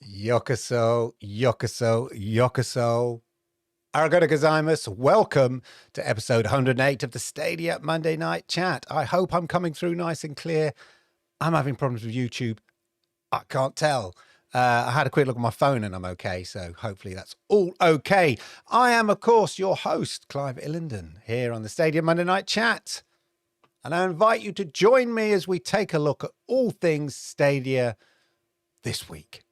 Yokoso, yokoso, yokoso. Arigato gozaimasu. Welcome to episode 108 of the Stadia Monday Night Chat. I hope I'm coming through nice and clear. I'm having problems with YouTube. I can't tell. I had a quick look at my phone and I'm okay, so hopefully that's all okay. I am, of course, your host, Clive Illenden, here on the Stadia Monday Night Chat. And I invite you to join me as we take a look at all things Stadia this week.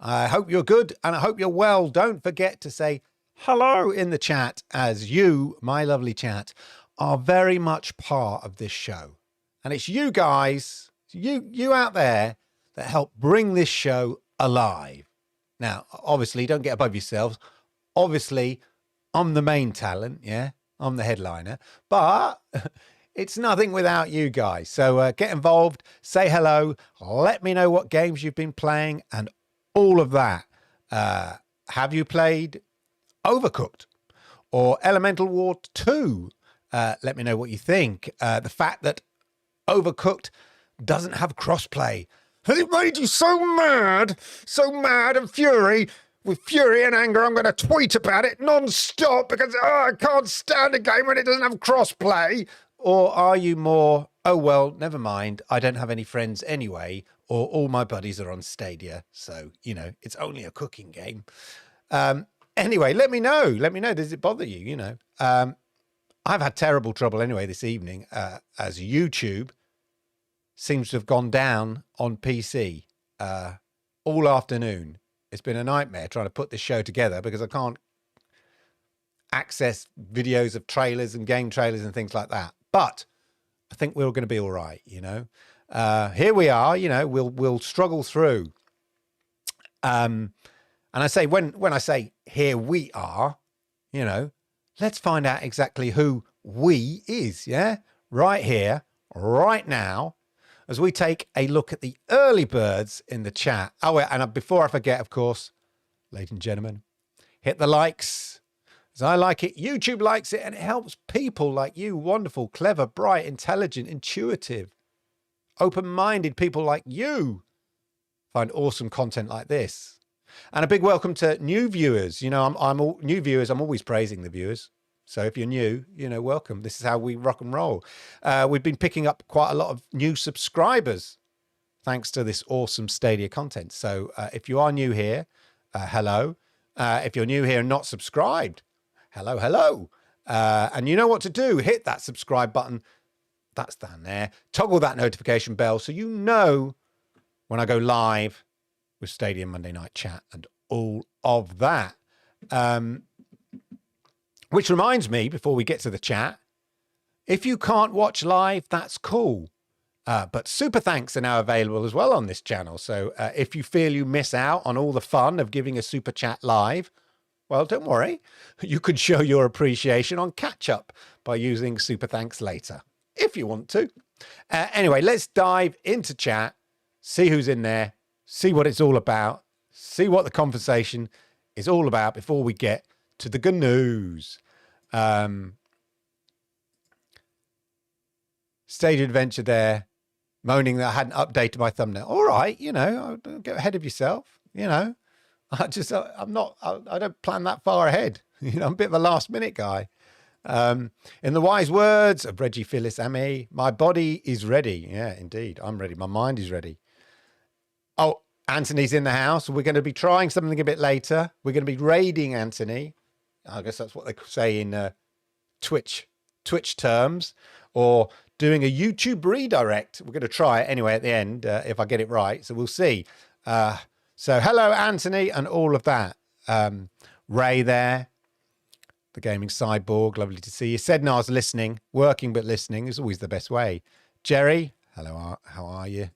I hope you're good and I hope you're well. Don't forget to say hello in the chat, as you, my lovely chat, are very much part of this show. And it's you guys, you out there, that help bring this show alive. Now, obviously, don't get above yourselves. Obviously, I'm the main talent, yeah? I'm the headliner. But it's nothing without you guys. So get involved, say hello, let me know what games you've been playing and all of that. Have you played Overcooked or Elemental War 2? Let me know what you think. The fact that Overcooked doesn't have crossplay, has it made you so mad and with fury and anger, I'm going to tweet about it non-stop because I can't stand a game when it doesn't have crossplay? Or are you more, oh, well, never mind, I don't have any friends anyway, or all my buddies are on Stadia, so, you know, it's only a cooking game. Anyway, let me know. Does it bother you? You know, I've had terrible trouble anyway this evening, as YouTube seems to have gone down on PC all afternoon. It's been a nightmare trying to put this show together because I can't access videos of trailers and game trailers and things like that. But I think we're going to be all right, you know. Here we are, you know, we'll struggle through. And I say, when I say here we are, you know, let's find out exactly who we is, yeah? Right here, right now, as we take a look at the early birds in the chat. Oh, and before I forget, of course, ladies and gentlemen, hit the likes. As I like it, YouTube likes it, and it helps people like you, wonderful, clever, bright, intelligent, intuitive, open-minded people like you find awesome content like this. And a big welcome to new viewers. You know, I'm all new viewers. I'm always praising the viewers. So if you're new, you know, welcome. This is how we rock and roll. We've been picking up quite a lot of new subscribers thanks to this awesome Stadia content. So if you are new here, hello. If you're new here and not subscribed, hello. And you know what to do. Hit that subscribe button. That's down there. Toggle that notification bell so you know when I go live with Stadia Monday Night Chat and all of that. Which reminds me, before we get to the chat, if you can't watch live, that's cool. But super thanks are now available as well on this channel. So if you feel you miss out on all the fun of giving a super chat live, well, don't worry. You could show your appreciation on catch up by using super thanks later, if you want to. Anyway, let's dive into chat, see who's in there, see what it's all about, see what the conversation is all about before we get to the good news. Stadia Adventure there, moaning that I hadn't updated my thumbnail. All right, you know, don't get ahead of yourself. You know, I don't plan that far ahead. You know, I'm a bit of a last minute guy. In the wise words of Reggie Phyllis Ame, my body is ready. Yeah, indeed. I'm ready. My mind is ready. Oh, Anthony's in the house. We're going to be trying something a bit later. We're going to be raiding Anthony. I guess that's what they say in Twitch terms, or doing a YouTube redirect. We're going to try it anyway at the end if I get it right. So we'll see. So hello, Anthony, and all of that. Ray there, the gaming cyborg. Lovely to see you. Sednar's listening, working but listening is always the best way. Jerry, hello, how are you?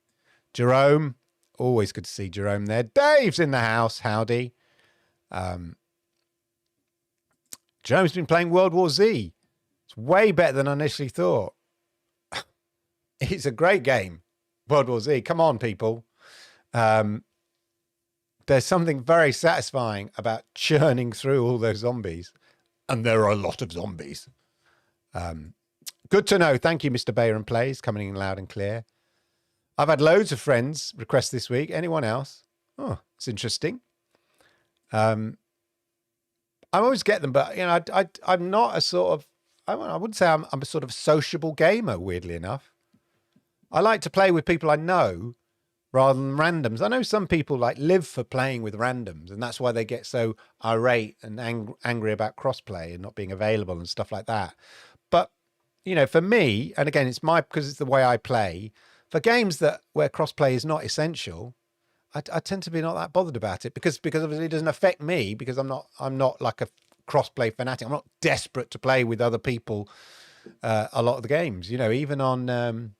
Jerome, always good to see Jerome there. Dave's in the house. Howdy. Jerome's been playing World War Z. It's way better than I initially thought. It's a great game, World War Z. Come on, people. There's something very satisfying about churning through all those zombies. And there are a lot of zombies. Good to know. Thank you, Mr. Bayer and Plays, coming in loud and clear. I've had loads of friends request this week. Anyone else? Oh, it's interesting. I always get them, but you know, I'm not a sort of, I wouldn't say I'm a sort of sociable gamer, weirdly enough. I like to play with people I know rather than randoms. I know some people like live for playing with randoms, and that's why they get so irate and angry about crossplay and not being available and stuff like that. But, you know, for me, and again, because it's the way I play, for games where crossplay is not essential, I tend to be not that bothered about it because obviously it doesn't affect me because I'm not like a crossplay fanatic. I'm not desperate to play with other people a lot of the games, you know, even on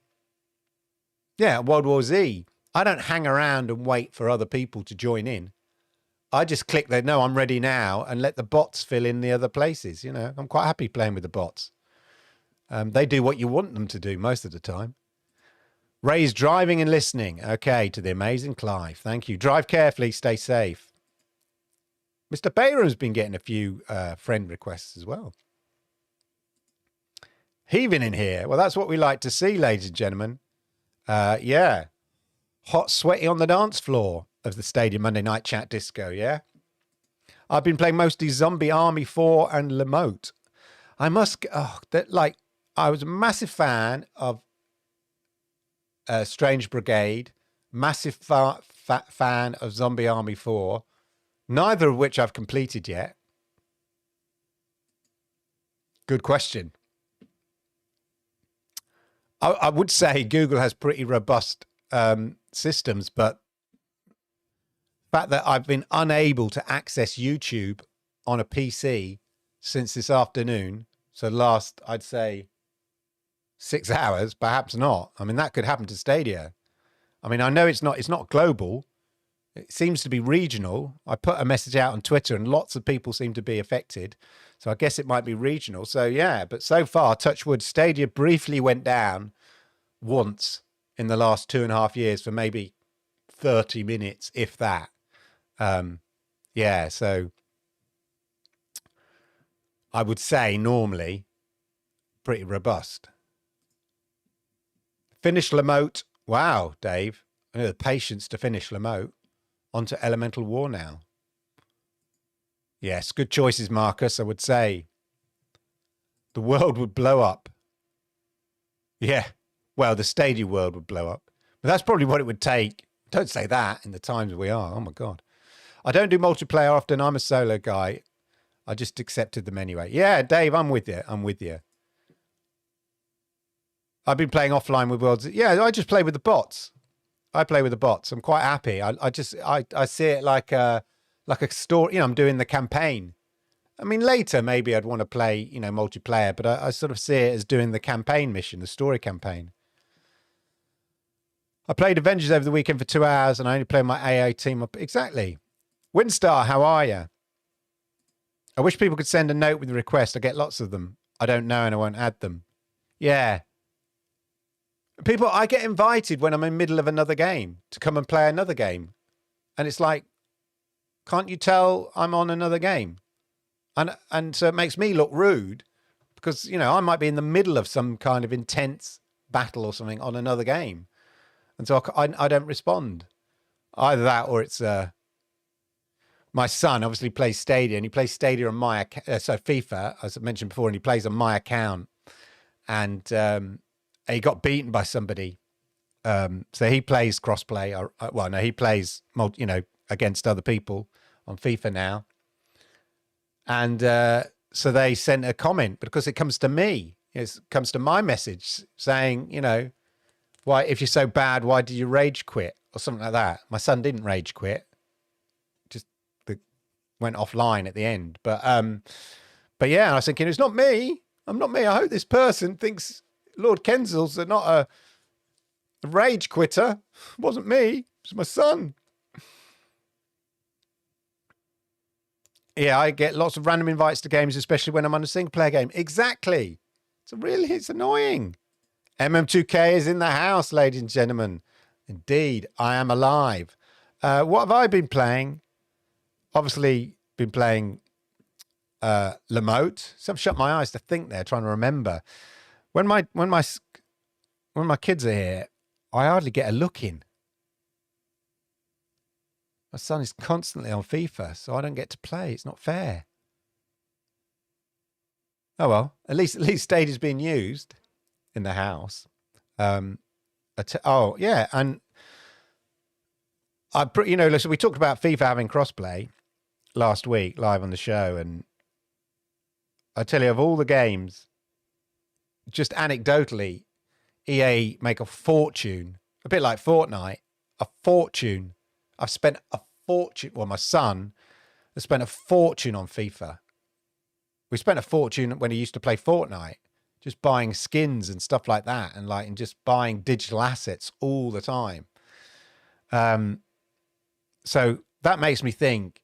World War Z. I don't hang around and wait for other people to join in. I just click there, no, I'm ready now, and let the bots fill in the other places. You know, I'm quite happy playing with the bots. They do what you want them to do most of the time. Ray's driving and listening. Okay, to the amazing Clive. Thank you. Drive carefully, stay safe. Mr. Bayram's been getting a few friend requests as well. Heaving in here. Well, that's what we like to see, ladies and gentlemen. Yeah. Hot, sweaty on the dance floor of the Stadia Monday Night Chat disco, yeah? I've been playing mostly Zombie Army 4 and Lamote. I was a massive fan of Strange Brigade, massive fan of Zombie Army 4, neither of which I've completed yet. Good question. I would say Google has pretty robust systems, but the fact that I've been unable to access YouTube on a PC since this afternoon, so last, I'd say, 6 hours, perhaps not. I mean, that could happen to Stadia. I mean, I know it's not global. It seems to be regional. I put a message out on Twitter and lots of people seem to be affected. So I guess it might be regional. So yeah, but so far, touch wood, Stadia briefly went down once in the last 2.5 years for maybe 30 minutes, if that. Yeah, so I would say normally pretty robust. Finish Lamote. Wow, Dave. The patience to finish Lamote. Onto Elemental War now. Yes, good choices, Marcus, I would say. The world would blow up. Yeah, well, the Stadia world would blow up. But that's probably what it would take. Don't say that in the times we are. Oh, my God. I don't do multiplayer often. I'm a solo guy. I just accepted them anyway. Yeah, Dave, I'm with you. I've been playing offline with Worlds. Yeah, I just play with the bots. I'm quite happy. I see it like a story. You know, I'm doing the campaign. I mean, later maybe I'd want to play, you know, multiplayer, but I sort of see it as doing the campaign mission, the story campaign. I played Avengers over the weekend for 2 hours, and I only played my AA team up. Exactly. Windstar, how are you? I wish people could send a note with a request. I get lots of them. I don't know, and I won't add them. Yeah. I get invited when I'm in the middle of another game to come and play another game. And it's like, can't you tell I'm on another game? And so it makes me look rude because, you know, I might be in the middle of some kind of intense battle or something on another game. And so I don't respond. Either that or it's my son obviously plays Stadia, and he plays Stadia on my FIFA, as I mentioned before, and he plays on my account. And he got beaten by somebody. So he plays crossplay. He plays, you know, against other people on FIFA now. And so they sent a comment because it comes to me. It comes to my message saying, you know, why, if you're so bad, why did you rage quit or something like that? My son didn't rage quit, just went offline at the end. But yeah, I was thinking, it's not me. I'm not me. I hope this person thinks Lord Kensals are not a rage quitter. It wasn't me. It's my son. Yeah, I get lots of random invites to games, especially when I'm on a single player game. Exactly. It's annoying. MM2K is in the house, ladies and gentlemen. Indeed, I am alive. What have I been playing? Obviously, been playing Lamote. So I've shut my eyes to think there, trying to remember. When my kids are here, I hardly get a look in. My son is constantly on FIFA, so I don't get to play. It's not fair. Oh well, at least Stadia's being used in the house. Oh yeah, and listen, we talked about FIFA having crossplay last week live on the show, and I tell you, of all the games, just anecdotally, EA make a fortune, a bit like Fortnite, a fortune. I've spent a fortune. Well, my son has spent a fortune on FIFA. We spent a fortune when he used to play Fortnite, just buying skins and stuff like that, and just buying digital assets all the time. So that makes me think,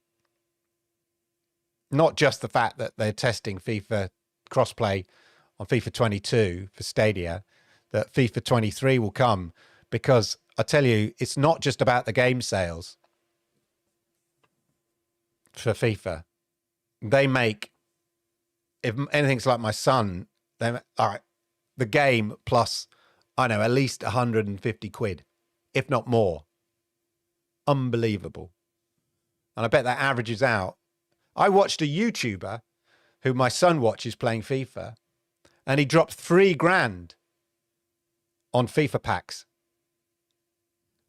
not just the fact that they're testing FIFA crossplay on FIFA 22 for Stadia, that FIFA 23 will come, because I tell you, it's not just about the game sales for FIFA. They make, if anything's like my son, all right, the game plus, I know, at least 150 quid, if not more. Unbelievable. And I bet that averages out. I watched a YouTuber who my son watches playing FIFA, and he dropped $3,000 on FIFA packs.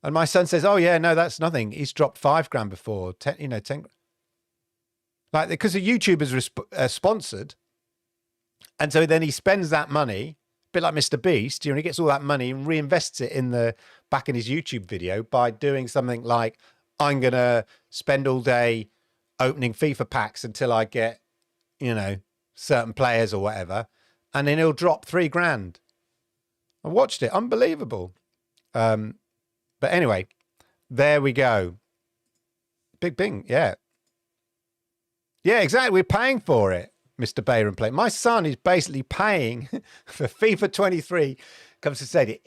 And my son says, "Oh yeah, no, that's nothing. He's dropped $5,000 before. 10. Like, because the YouTubers are sponsored, and so then he spends that money, a bit like Mr. Beast. He gets all that money and reinvests it back in his YouTube video by doing something like, I'm gonna spend all day opening FIFA packs until I get, certain players or whatever, and then he'll drop $3,000. I watched it, unbelievable. But anyway, there we go. Big Bing, yeah. Yeah, exactly. We're paying for it, Mr. Bayron Play. My son is basically paying for FIFA 23 comes to Stadia.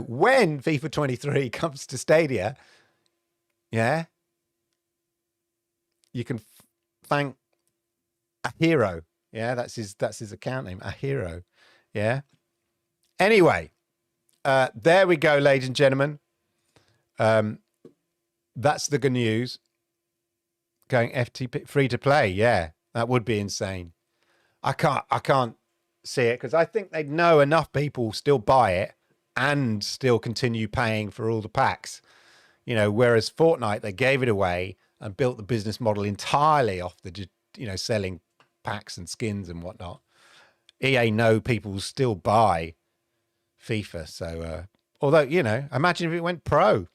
When FIFA 23 comes to Stadia, yeah, you can thank a hero. Yeah, that's his account name, a hero. Yeah. Anyway, there we go, ladies and gentlemen. That's the good news. Going FTP free to play, yeah, that would be insane. I can't see it, because I think they'd know enough people still buy it and still continue paying for all the packs. Whereas Fortnite, they gave it away and built the business model entirely off the selling packs and skins and whatnot. EA know people still buy FIFA, so although imagine if it went pro,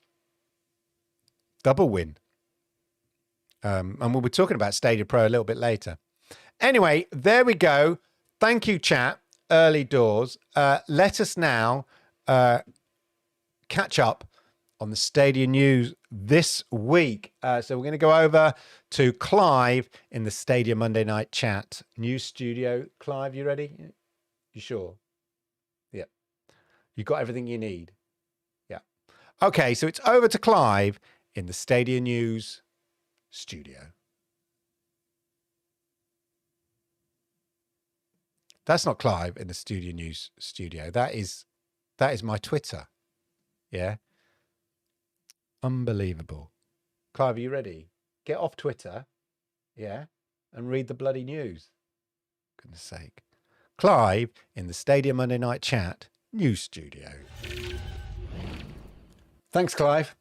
double win. And we'll be talking about Stadia Pro a little bit later. Anyway, there we go. Thank you, chat. Early doors. Let us now catch up on the Stadia news this week. So we're going to go over to Clive in the Stadia Monday Night Chat news studio. Clive, you ready? You sure? Yeah. You got everything you need? Yeah. Okay, so it's over to Clive in the Stadia news studio. That's not Clive in the Stadia news studio. That is my Twitter. Yeah. Unbelievable. Clive, are you ready? Get off Twitter. Yeah. And read the bloody news. Goodness sake. Clive in the Stadia Monday Night Chat news studio. Thanks, Clive.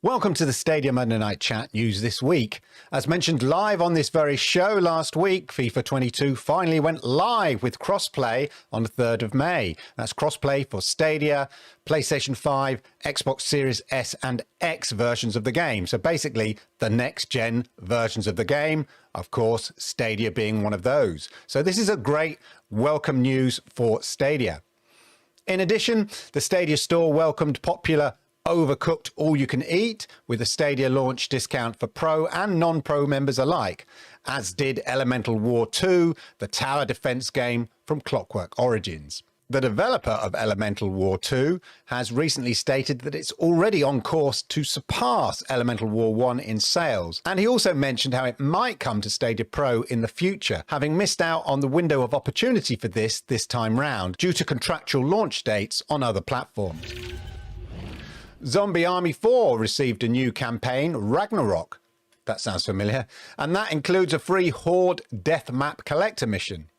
Welcome to the Stadia Monday Night Chat news this week. As mentioned live on this very show last week, FIFA 22 finally went live with crossplay on the 3rd of May. That's crossplay for Stadia, PlayStation 5, Xbox Series S and X versions of the game. So basically the next-gen versions of the game, of course, Stadia being one of those. So this is a great welcome news for Stadia. In addition, the Stadia store welcomed popular Overcooked All You Can Eat with a Stadia launch discount for Pro and non-Pro members alike, as did Elemental War 2, the tower defense game from Clockwork Origins. The developer of Elemental War 2 has recently stated that it's already on course to surpass Elemental War 1 in sales, and he also mentioned how it might come to Stadia Pro in the future, having missed out on the window of opportunity for this time round due to contractual launch dates on other platforms. Zombie Army 4 received a new campaign, Ragnarok. That sounds familiar. And that includes a free Horde Death Map Collector mission.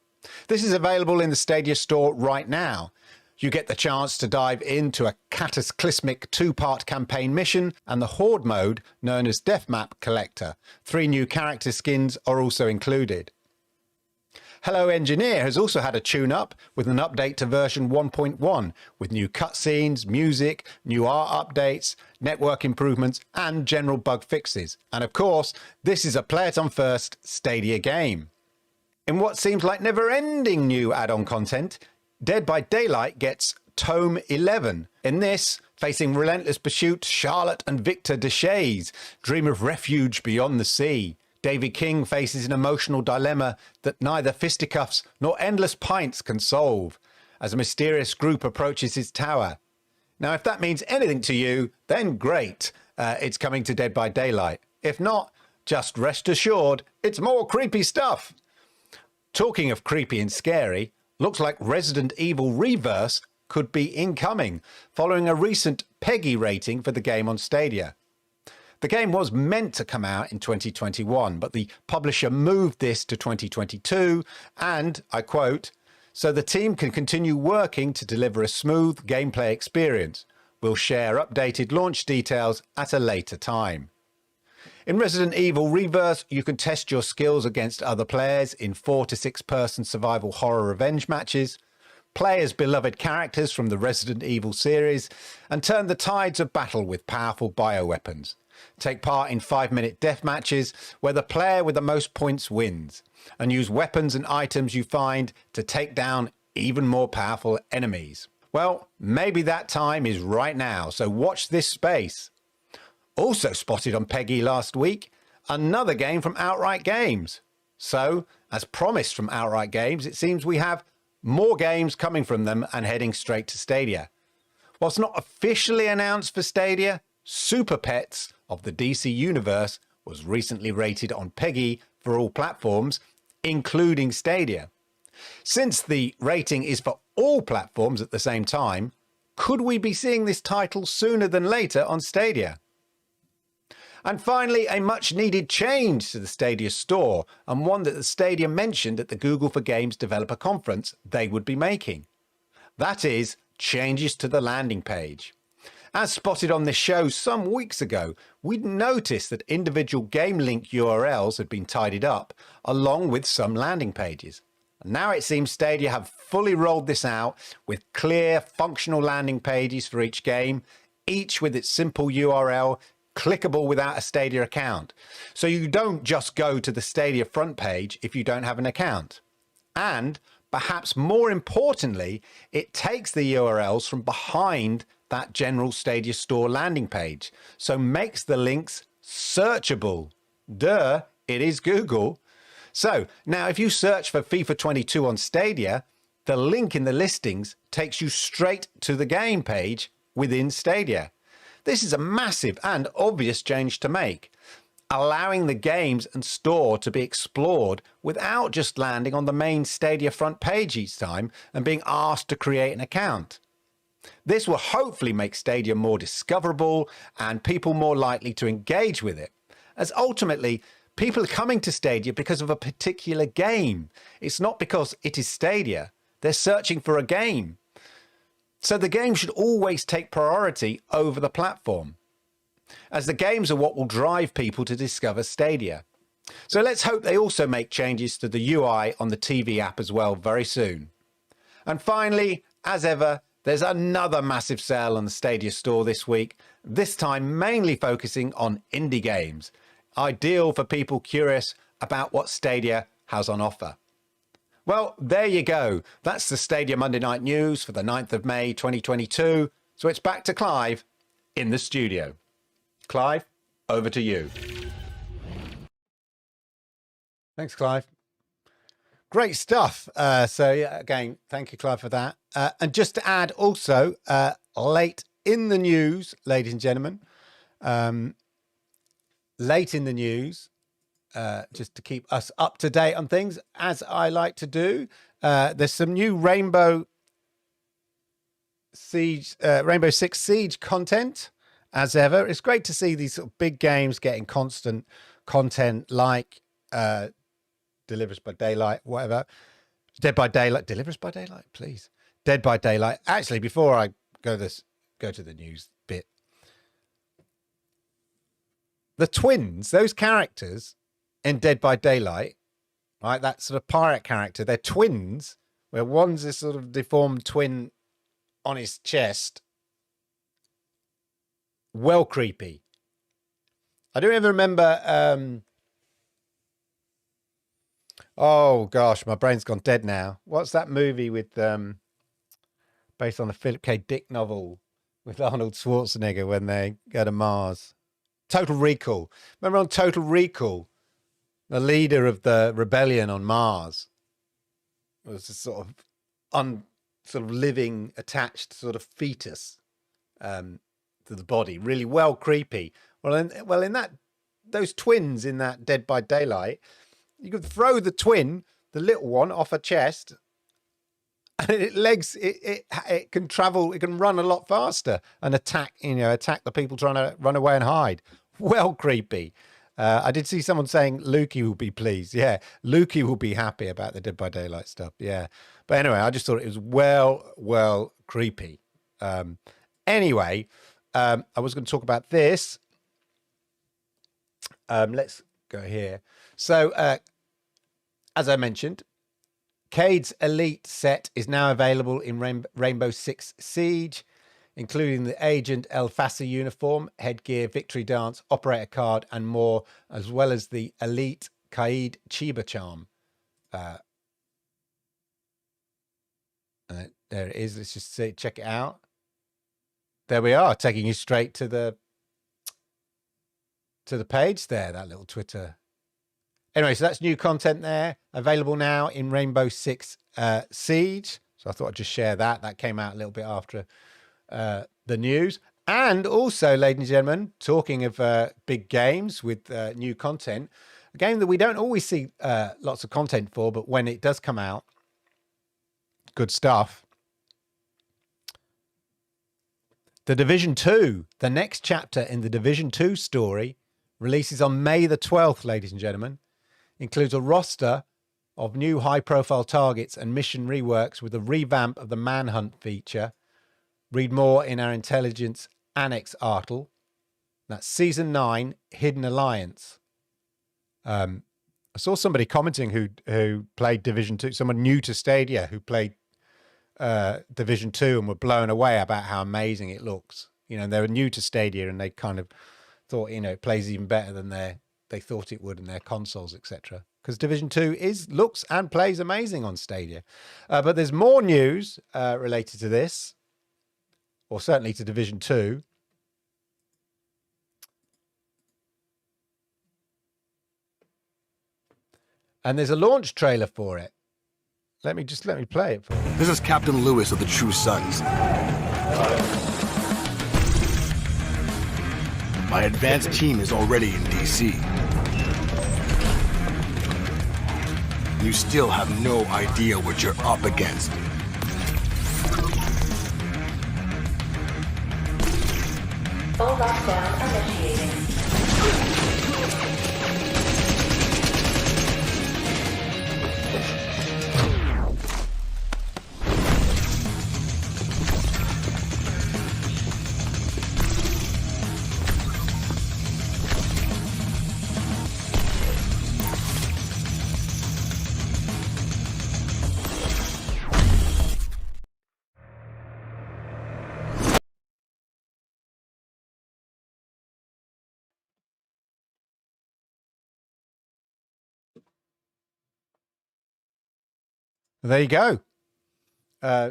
This is available in the Stadia store right now. You get the chance to dive into a cataclysmic 2-part campaign mission and the Horde mode known as Death Map Collector. 3 new character skins are also included. Hello Engineer has also had a tune-up with an update to version 1.1 with new cutscenes, music, new art updates, network improvements and general bug fixes. And of course, this is a play-it-on-first Stadia game. In what seems like never-ending new add-on content, Dead by Daylight gets Tome 11. In this, facing relentless pursuit, Charlotte and Victor Deshays dream of refuge beyond the sea. David King faces an emotional dilemma that neither fisticuffs nor endless pints can solve as a mysterious group approaches his tower. Now, if that means anything to you, then great. It's coming to Dead by Daylight. If not, just rest assured, it's more creepy stuff. Talking of creepy and scary, looks like Resident Evil Reverse could be incoming following a recent PEGI rating for the game on Stadia. The game was meant to come out in 2021, but the publisher moved this to 2022 and, I quote, "so the team can continue working to deliver a smooth gameplay experience. We'll share updated launch details at a later time." In Resident Evil Reverse, you can test your skills against other players in 4 to 6 person survival horror revenge matches, play as beloved characters from the Resident Evil series, and turn the tides of battle with powerful bioweapons. Take part in 5-minute death matches where the player with the most points wins, and use weapons and items you find to take down even more powerful enemies. Well, maybe that time is right now, so watch this space. Also spotted on PEGI last week, another game from Outright Games. So, as promised from Outright Games, it seems we have more games coming from them and heading straight to Stadia. Whilst not officially announced for Stadia, Super Pets of the DC Universe was recently rated on PEGI for all platforms, including Stadia. Since the rating is for all platforms at the same time, could we be seeing this title sooner than later on Stadia? And finally, a much needed change to the Stadia store, and one that the Stadia mentioned at the Google for Games developer conference they would be making. That is, changes to the landing page. As spotted on this show some weeks ago, we'd noticed that individual game link URLs had been tidied up, along with some landing pages. Now it seems Stadia have fully rolled this out with clear, functional landing pages for each game, each with its simple URL, clickable without a Stadia account. So you don't just go to the Stadia front page if you don't have an account. And perhaps more importantly, it takes the URLs from behind that general Stadia store landing page, so makes the links searchable. Duh, it is Google. So now if you search for FIFA 22 on Stadia, the link in the listings takes you straight to the game page within Stadia. This is a massive and obvious change to make, allowing the games and store to be explored without just landing on the main Stadia front page each time and being asked to create an account. This will hopefully make Stadia more discoverable and people more likely to engage with it, as ultimately people are coming to Stadia because of a particular game. It's not because it is Stadia. They're searching for a game. So the game should always take priority over the platform, as the games are what will drive people to discover Stadia. So let's hope they also make changes to the UI on the TV app as well very soon. And finally, as ever, there's another massive sale on the Stadia store this week, this time mainly focusing on indie games, ideal for people curious about what Stadia has on offer. Well, there you go. That's the Stadia Monday Night News for the 9th of May 2022. So it's back to Clive in the studio. Clive, over to you. Thanks, Clive. Great stuff. So yeah, again, thank you, Clive, for that. And just to add also, late in the news, ladies and gentlemen, late in the news, just to keep us up to date on things, as I like to do, there's some new Rainbow Six Siege content as ever. It's great to see these sort of big games getting constant content like Deliver Us by Daylight, whatever. Dead by Daylight. Deliver Us by Daylight, please. Dead by Daylight. Actually, before I go to the news bit. The twins, those characters in Dead by Daylight, right? That sort of pirate character, they're twins, where one's this sort of deformed twin on his chest. Well creepy. I don't even remember. Oh gosh, my brain's gone dead now. What's that movie with based on a Philip K. Dick novel with Arnold Schwarzenegger when they go to Mars? Total Recall. Remember on Total Recall, the leader of the rebellion on Mars was a sort of living attached sort of fetus to the body. Really well creepy. Well, in that those twins in that Dead by Daylight, you could throw the twin, the little one, off a chest, and it can travel. It can run a lot faster and attack the people trying to run away and hide. Well, creepy. I did see someone saying Lukey will be pleased. Yeah, Lukey will be happy about the Dead by Daylight stuff. Yeah, but anyway, I just thought it was well creepy. Anyway, I was going to talk about this. Let's go here. So, as I mentioned, Cade's Elite set is now available in Rainbow Six Siege, including the Agent El Fassa uniform, headgear, victory dance, operator card, and more, as well as the Elite Kite Chiba charm. There it is. Let's just check it out. There we are, taking you straight to the page there, that little Twitter. Anyway, so that's new content there, available now in Rainbow Six Siege. So I thought I'd just share that. That came out a little bit after the news. And also, ladies and gentlemen, talking of big games with new content, a game that we don't always see lots of content for, but when it does come out, good stuff. The Division 2, the next chapter in the Division 2 story, releases on May the 12th, ladies and gentlemen. Includes a roster of new high-profile targets and mission reworks with a revamp of the Manhunt feature. Read more in our Intelligence Annex article. That's Season 9, Hidden Alliance. I saw somebody commenting who played Division 2, someone new to Stadia who played Division 2 and were blown away about how amazing it looks. You know, they were new to Stadia and they kind of thought, it plays even better than they thought it would in their consoles, etc. Because Division 2 looks and plays amazing on Stadia. But there's more news related to this, or certainly to Division 2. And there's a launch trailer for it. Let me play it for you. This is Captain Lewis of the True Sons. My advanced team is already in DC. You still have no idea what you're up against. Full lockdown initiating. There you go.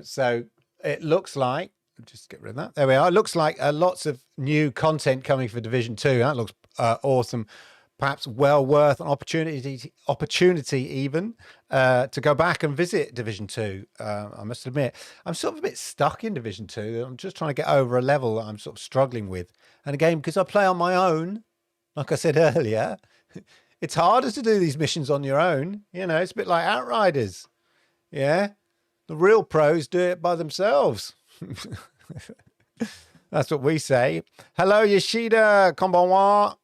So it looks like, just get rid of that. There we are. It looks like lots of new content coming for Division 2. That looks awesome. Perhaps well worth an opportunity even to go back and visit Division 2. I must admit, I'm sort of a bit stuck in Division 2. I'm just trying to get over a level that I'm sort of struggling with. And again, because I play on my own, like I said earlier, it's harder to do these missions on your own. It's a bit like Outriders. Yeah, the real pros do it by themselves. That's what we say. Hello, Yoshida. Konbanwa.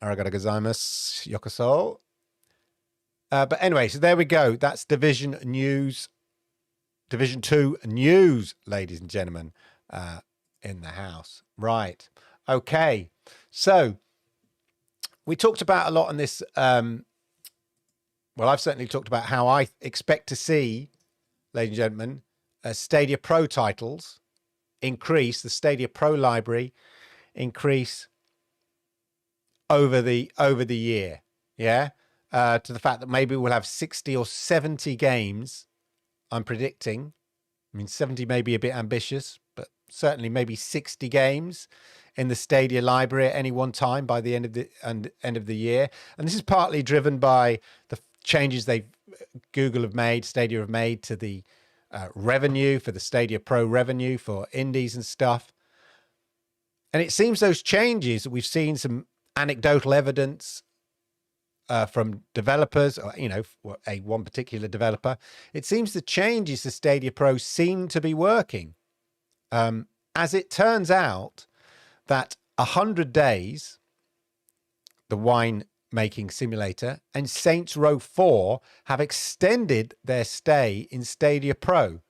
Arigato gozaimasu. Yokoso. But anyway, so there we go. That's Division News. Division 2 News, ladies and gentlemen, in the house. Right. Okay. So we talked about a lot on this. Well, I've certainly talked about how I expect to see, ladies and gentlemen, Stadia Pro titles increase, the Stadia Pro library increase over the year. Yeah. To the fact that maybe we'll have 60 or 70 games, I'm predicting. I mean, 70 may be a bit ambitious, but certainly maybe 60 games in the Stadia library at any one time by the end of the year. And this is partly driven by the changes Stadia have made to the revenue for the Stadia Pro revenue for indies and stuff. And it seems those changes, we've seen some anecdotal evidence from developers, or one particular developer. It seems the changes to Stadia Pro seem to be working. As it turns out that 100 Days, the wine making simulator, and Saints Row 4 have extended their stay in Stadia Pro.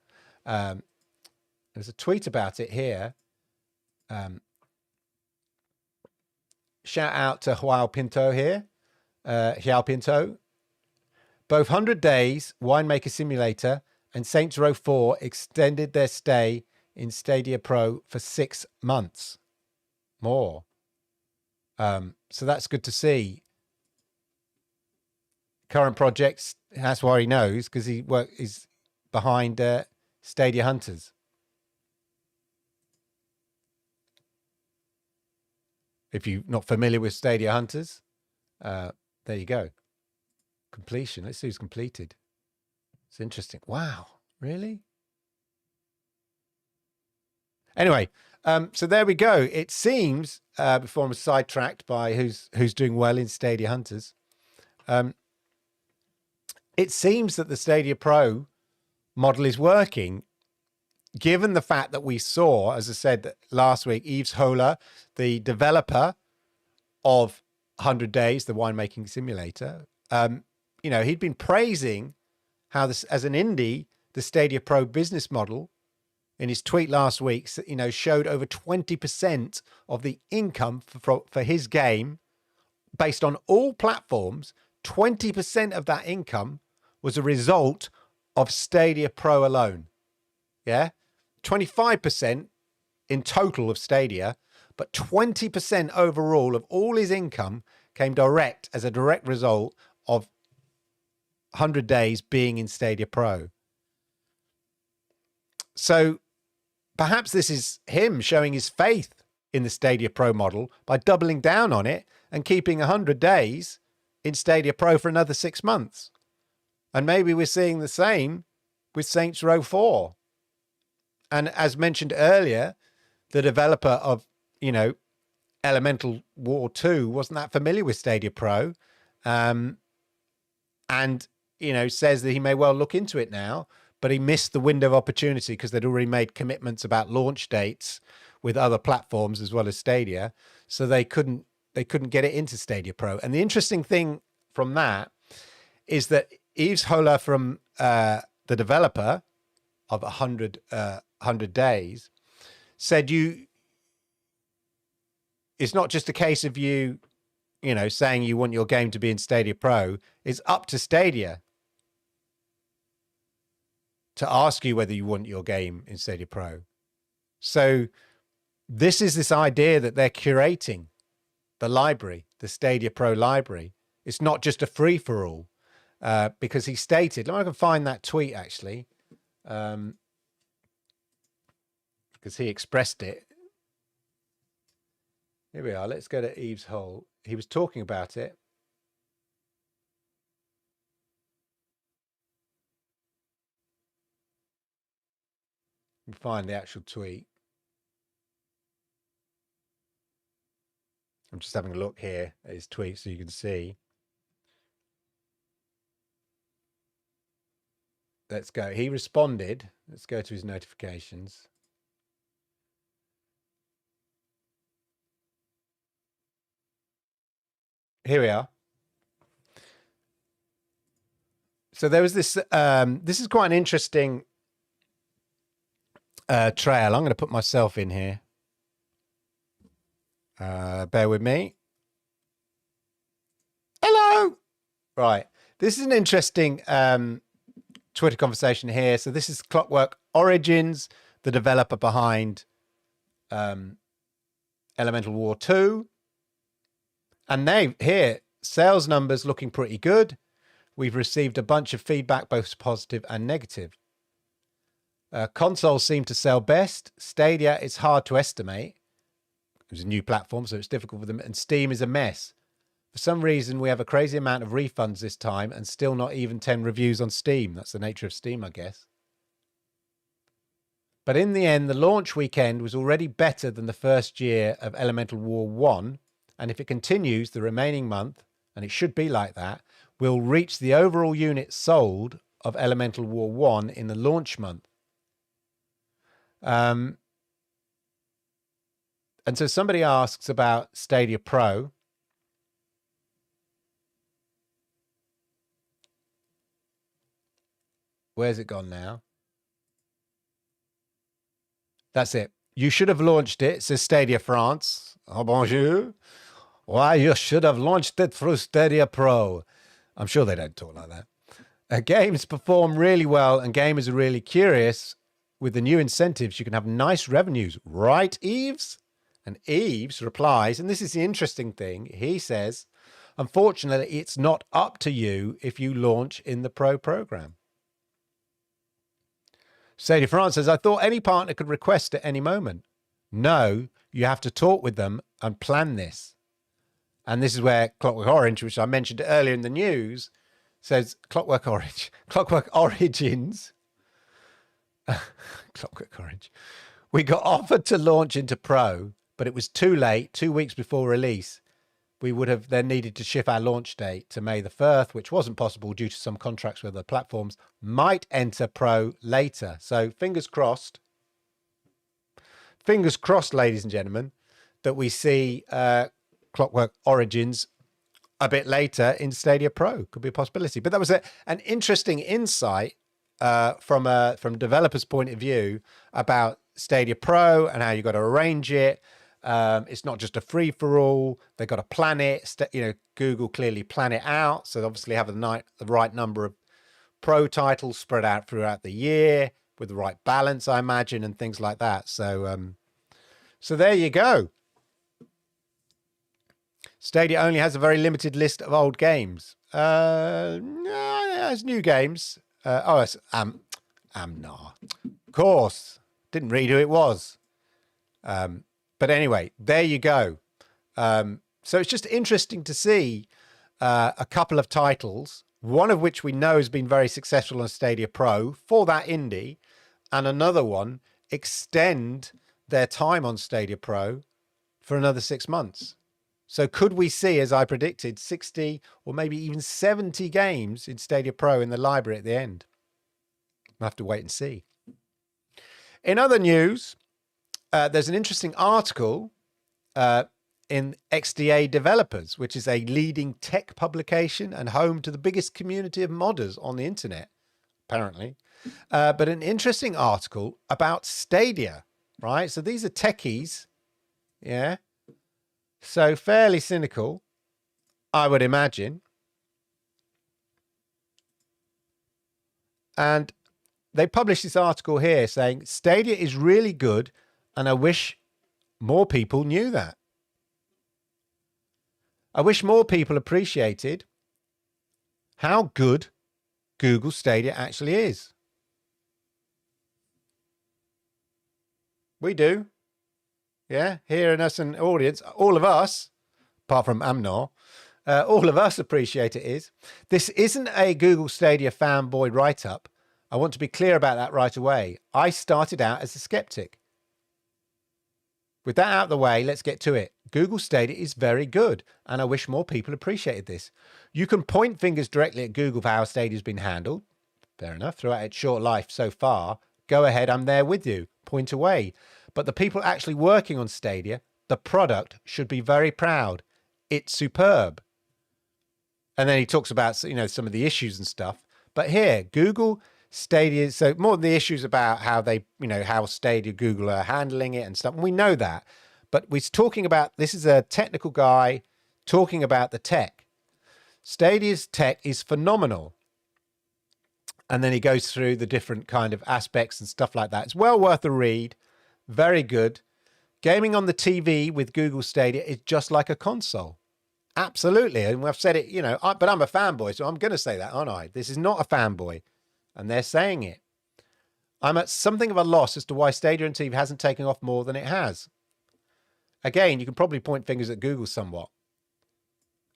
There's a tweet about it here. Shout out to Joao Pinto here. Joao Pinto. Both 100 Days, Winemaker Simulator, and Saints Row 4 extended their stay in Stadia Pro for 6 months more. So that's good to see. Current projects, that's why he knows, because he's behind Stadia Hunters. If you're not familiar with Stadia Hunters, there you go. Completion. Let's see who's completed. It's interesting. Wow. Really? Anyway, so there we go. It seems, before I'm sidetracked by who's doing well in Stadia Hunters, it seems that the Stadia Pro model is working, given the fact that we saw, as I said last week, Yves Holler, the developer of 100 Days, the winemaking simulator, he'd been praising how this, as an indie, the Stadia Pro business model, in his tweet last week, showed over 20% of the income for his game based on all platforms. 20% of that income was a result of Stadia Pro alone. Yeah. 25% in total of Stadia, but 20% overall of all his income came as a direct result of 100 Days being in Stadia Pro. So perhaps this is him showing his faith in the Stadia Pro model by doubling down on it and keeping 100 Days in Stadia Pro for another 6 months. And maybe we're seeing the same with Saints Row 4. And as mentioned earlier, the developer of, Elemental War 2 wasn't that familiar with Stadia Pro. And, says that he may well look into it now, but he missed the window of opportunity because they'd already made commitments about launch dates with other platforms as well as Stadia. So they couldn't get it into Stadia Pro. And the interesting thing from that is that Yves Holler, from the developer of 100 Days, said it's not just a case of you saying you want your game to be in Stadia Pro. It's up to Stadia to ask you whether you want your game in Stadia Pro. So this is this idea that they're curating the library, the Stadia Pro library. It's not just a free for all, because he stated, I can find that tweet actually, because he expressed it. Here we are. Let's go to Yves Holler. He was talking about it. Find the actual tweet. I'm just having a look here at his tweet so you can see. Let's go. He responded. Let's go to his notifications. here we are. So there was this, this is quite an interesting trail. I'm going to put myself in here. Bear with me. Hello. Right. This is an interesting Twitter conversation here. So this is Clockwork Origins, the developer behind Elemental War 2. And they here, sales numbers looking pretty good. We've received a bunch of feedback, both positive and negative. Consoles seem to sell best. Stadia, it's hard to estimate. It's a new platform, so it's difficult for them. And Steam is a mess. For some reason, we have a crazy amount of refunds this time and still not even 10 reviews on Steam. That's the nature of Steam, I guess. But in the end, the launch weekend was already better than the first year of Elemental War 1. And if it continues the remaining month, and it should be like that, we'll reach the overall units sold of Elemental War 1 in the launch month. And so somebody asks about Stadia Pro. Where's it gone now? That's it. You should have launched it, says Stadia France. Oh, bonjour. Why, you should have launched it through Stadia Pro. I'm sure they don't talk like that. Games perform really well and gamers are really curious. With the new incentives, you can have nice revenues. Right, Eves? And Eves replies, and this is the interesting thing, he says, unfortunately, it's not up to you if you launch in the Pro program. Stadia France says, I thought any partner could request at any moment. No, you have to talk with them and plan this. And this is where Clockwork Orange, which I mentioned earlier in the news, says Clockwork Origins. Clockwork Orange. We got offered to launch into Pro, but it was too late, 2 weeks before release. We would have then needed to shift our launch date to May the 1st, which wasn't possible due to some contracts with other platforms. Might enter Pro later. So fingers crossed. Fingers crossed, ladies and gentlemen, that we see Clockwork Origins a bit later in Stadia Pro. Could be a possibility. But that was an interesting insight from a developer's point of view about Stadia Pro and how you got to arrange it. It's not just a free for all. They've got to plan it. Google clearly plan it out. So obviously have the right number of Pro titles spread out throughout the year with the right balance, I imagine, and things like that. So, so there you go. Stadia only has a very limited list of old games. No, it has new games. It's Amnar. Of course. Didn't read who it was. But anyway, there you go. So it's just interesting to see a couple of titles, one of which we know has been very successful on Stadia Pro for that indie, and another one extend their time on Stadia Pro for another 6 months. So could we see, as I predicted, 60 or maybe even 70 games in Stadia Pro in the library at the end? We'll have to wait and see. In other news, there's an interesting article in XDA Developers, which is a leading tech publication and home to the biggest community of modders on the internet, apparently. But an interesting article about Stadia, right? So these are techies, yeah? So fairly cynical, I would imagine. And they published this article here saying, Stadia is really good, and I wish more people knew that. I wish more people appreciated how good Google Stadia actually is. We do. Yeah, here in us and audience, all of us, apart from Amnor, all of us appreciate it is. This isn't a Google Stadia fanboy write-up. I want to be clear about that right away. I started out as a skeptic. With that out of the way, let's get to it. Google Stadia is very good, and I wish more people appreciated this. You can point fingers directly at Google for how Stadia's been handled. Fair enough. Throughout its short life so far, go ahead, I'm there with you. Point away. But the people actually working on Stadia, the product, should be very proud. It's superb. And then he talks about, some of the issues and stuff. But here, Google Stadia, so more than the issues about how they, how Stadia, Google are handling it and stuff. And we know that. But we're talking about, this is a technical guy talking about the tech. Stadia's tech is phenomenal. And then he goes through the different kind of aspects and stuff like that. It's well worth a read. Very good. Gaming on the TV with Google Stadia is just like a console. Absolutely. And I've said it, but I'm a fanboy, so I'm going to say that, aren't I? This is not a fanboy. And they're saying it. I'm at something of a loss as to why Stadia and TV hasn't taken off more than it has. Again, you can probably point fingers at Google somewhat.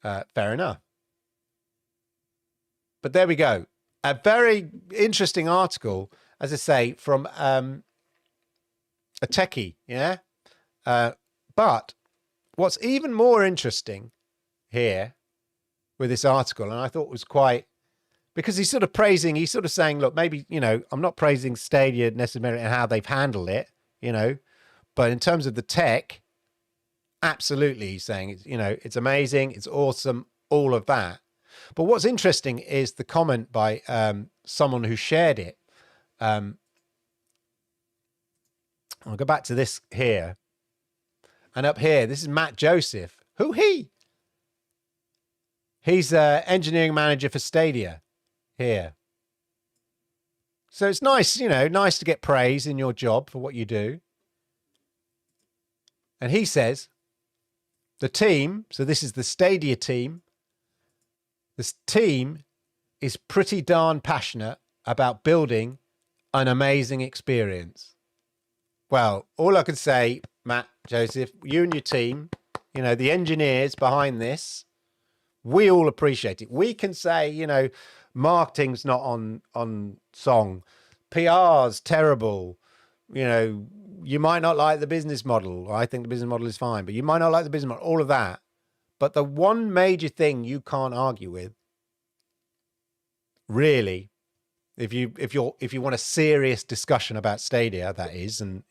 Fair enough. But there we go. A very interesting article, as I say, from a techie, yeah? But what's even more interesting here with this article, and I thought was quite, because he's sort of saying, look, maybe, I'm not praising Stadia necessarily and how they've handled it, but in terms of the tech, absolutely, he's saying, it's amazing, it's awesome, all of that. But what's interesting is the comment by someone who shared it. I'll go back to this here. And up here, this is Matt Joseph. Who he? He's engineering manager for Stadia here. So it's nice, nice to get praise in your job for what you do. And he says, the team, so this is the Stadia team, this team is pretty darn passionate about building an amazing experience. Well, all I can say, Matt Joseph, you and your team, the engineers behind this, we all appreciate it. We can say, marketing's not on song. PR's terrible. You might not like the business model. I think the business model is fine, but you might not like the business model, all of that. But the one major thing you can't argue with, really, if you want a serious discussion about Stadia, that is, and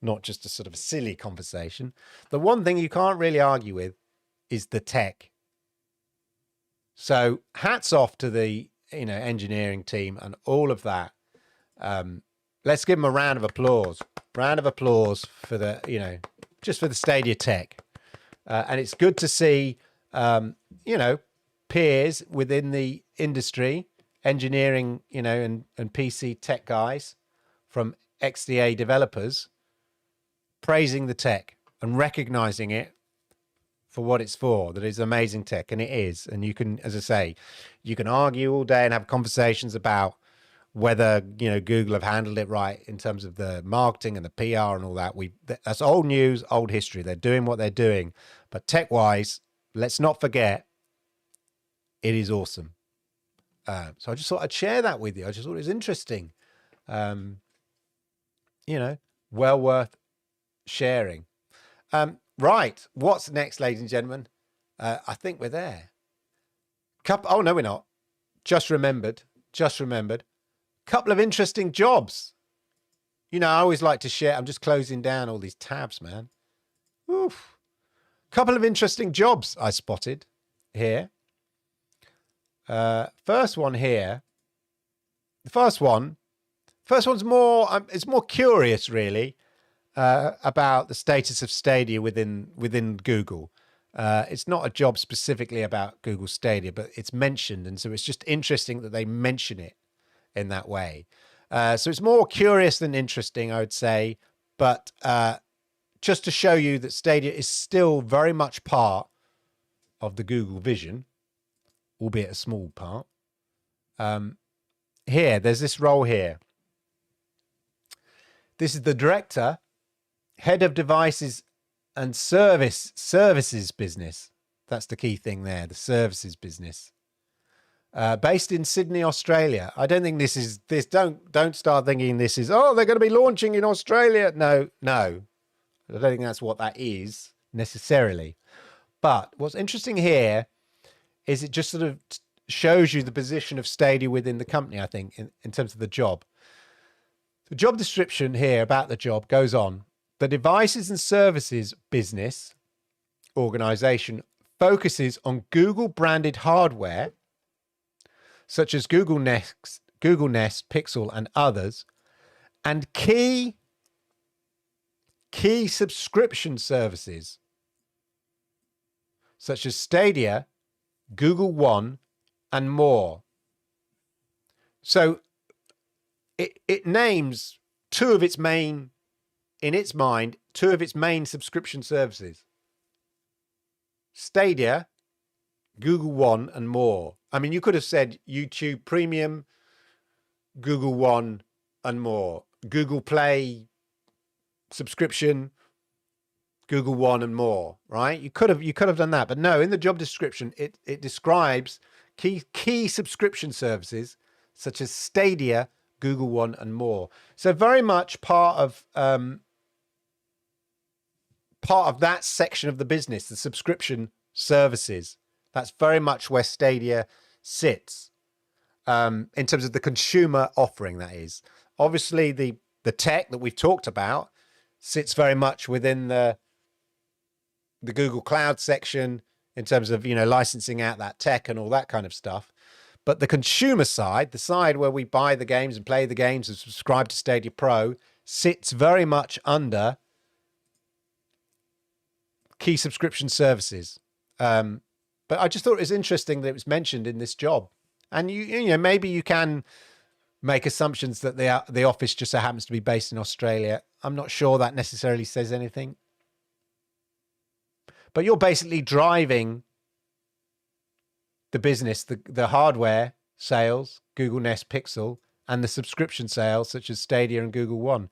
not just a sort of silly conversation, the one thing you can't really argue with is the tech. So hats off to the engineering team and all of that. Let's give them a round of applause. Round of applause for the just for the Stadia tech. And it's good to see, peers within the industry, engineering, and PC tech guys from XDA developers praising the tech and recognizing it for what it's for, that it's amazing tech, and it is. And you can, as I say, you can argue all day and have conversations about whether, Google have handled it right in terms of the marketing and the PR and all that. That's old news, old history. They're doing what they're doing. But tech-wise, let's not forget, it is awesome. So I just thought I'd share that with you. I just thought it was interesting. Well worth sharing. Right. What's next, ladies and gentlemen? I think we're there. Oh, no, we're not. Just remembered. Couple of interesting jobs. I always like to share. I'm just closing down all these tabs, man. Oof. Couple of interesting jobs I spotted here. First one here. The first one's more, it's more curious, really, about the status of Stadia within Google. It's not a job specifically about Google Stadia, but it's mentioned. And so it's just interesting that they mention it in that way. So it's more curious than interesting, I would say. But just to show you that Stadia is still very much part of the Google vision, albeit a small part. Here, there's this role here. This is the director, head of devices and services business. That's the key thing there, the services business. Based in Sydney, Australia. I don't think don't start thinking this is, they're going to be launching in Australia. No. I don't think that's what that is necessarily. But what's interesting here is it just sort of shows you the position of Stadia within the company, I think, in terms of the job. The job description here about the job goes on. The devices and services business organization focuses on Google branded hardware such as Google Nest, Pixel, and others, and key subscription services such as Stadia, Google One, and more. So it names two of its main subscription services: Stadia, Google One, and more. I mean, you could have said YouTube Premium, Google One, and more. Google Play subscription, Google One, and more, right? You could have done that, but no, in the job description, it describes key subscription services such as Stadia, Google One, and more. So very much part of that section of the business, the subscription services. That's very much where Stadia sits in terms of the consumer offering. That is obviously the tech that we've talked about sits very much within the Google Cloud section in terms of, licensing out that tech and all that kind of stuff. But the consumer side, the side where we buy the games and play the games and subscribe to Stadia Pro, sits very much under key subscription services. But I just thought it was interesting that it was mentioned in this job. And maybe you can make assumptions that the office just so happens to be based in Australia. I'm not sure that necessarily says anything. But you're basically driving the business, the hardware sales, Google Nest Pixel, and the subscription sales such as Stadia and Google One.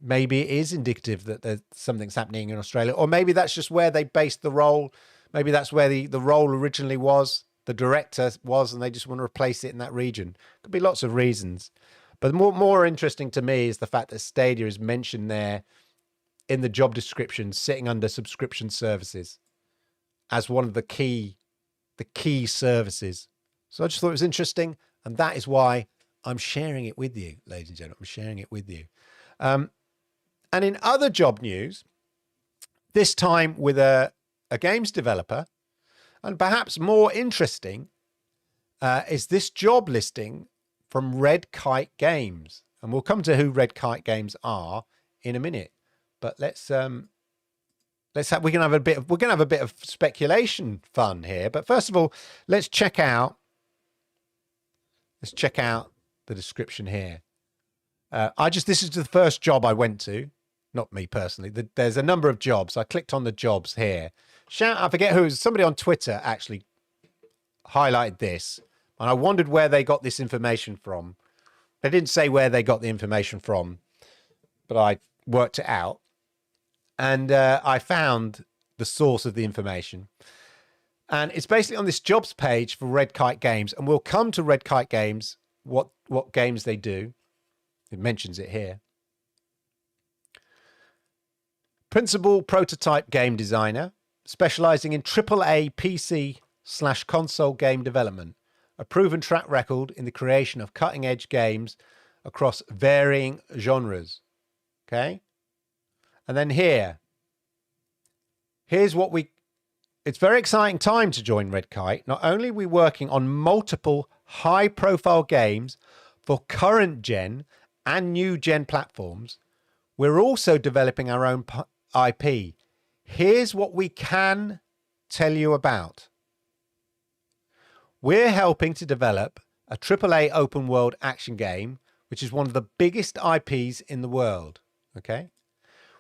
Maybe it is indicative that there's something's happening in Australia, or maybe that's just where they based the role. Maybe that's where the role originally was, the director was, and they just want to replace it in that region. Could be lots of reasons. But more interesting to me is the fact that Stadia is mentioned there in the job description, sitting under subscription services as one of the key services. So I just thought it was interesting, and that is why I'm sharing it with you, ladies and gentlemen. I'm sharing it with you. And in other job news, this time with a games developer, and perhaps more interesting, is this job listing from Red Kite Games. And we'll come to who Red Kite Games are in a minute. But we're gonna have a bit of speculation fun here. But first of all, let's check out the description here. This is the first job I went to, not me personally. There's a number of jobs. I clicked on the jobs here. I forget who it was. Somebody on Twitter actually highlighted this, and I wondered where they got this information from. They didn't say where they got the information from, but I worked it out. And I found the source of the information. And it's basically on this jobs page for Red Kite Games. And we'll come to Red Kite Games, what games they do. It mentions it here. Principal prototype game designer, specializing in AAA PC/console game development. A proven track record in the creation of cutting-edge games across varying genres. Okay? And then here's it's a very exciting time to join Red Kite. Not only are we working on multiple high-profile games for current gen and new gen platforms, we're also developing our own IP. Here's what we can tell you about. We're helping to develop a AAA open world action game, which is one of the biggest IPs in the world. Okay?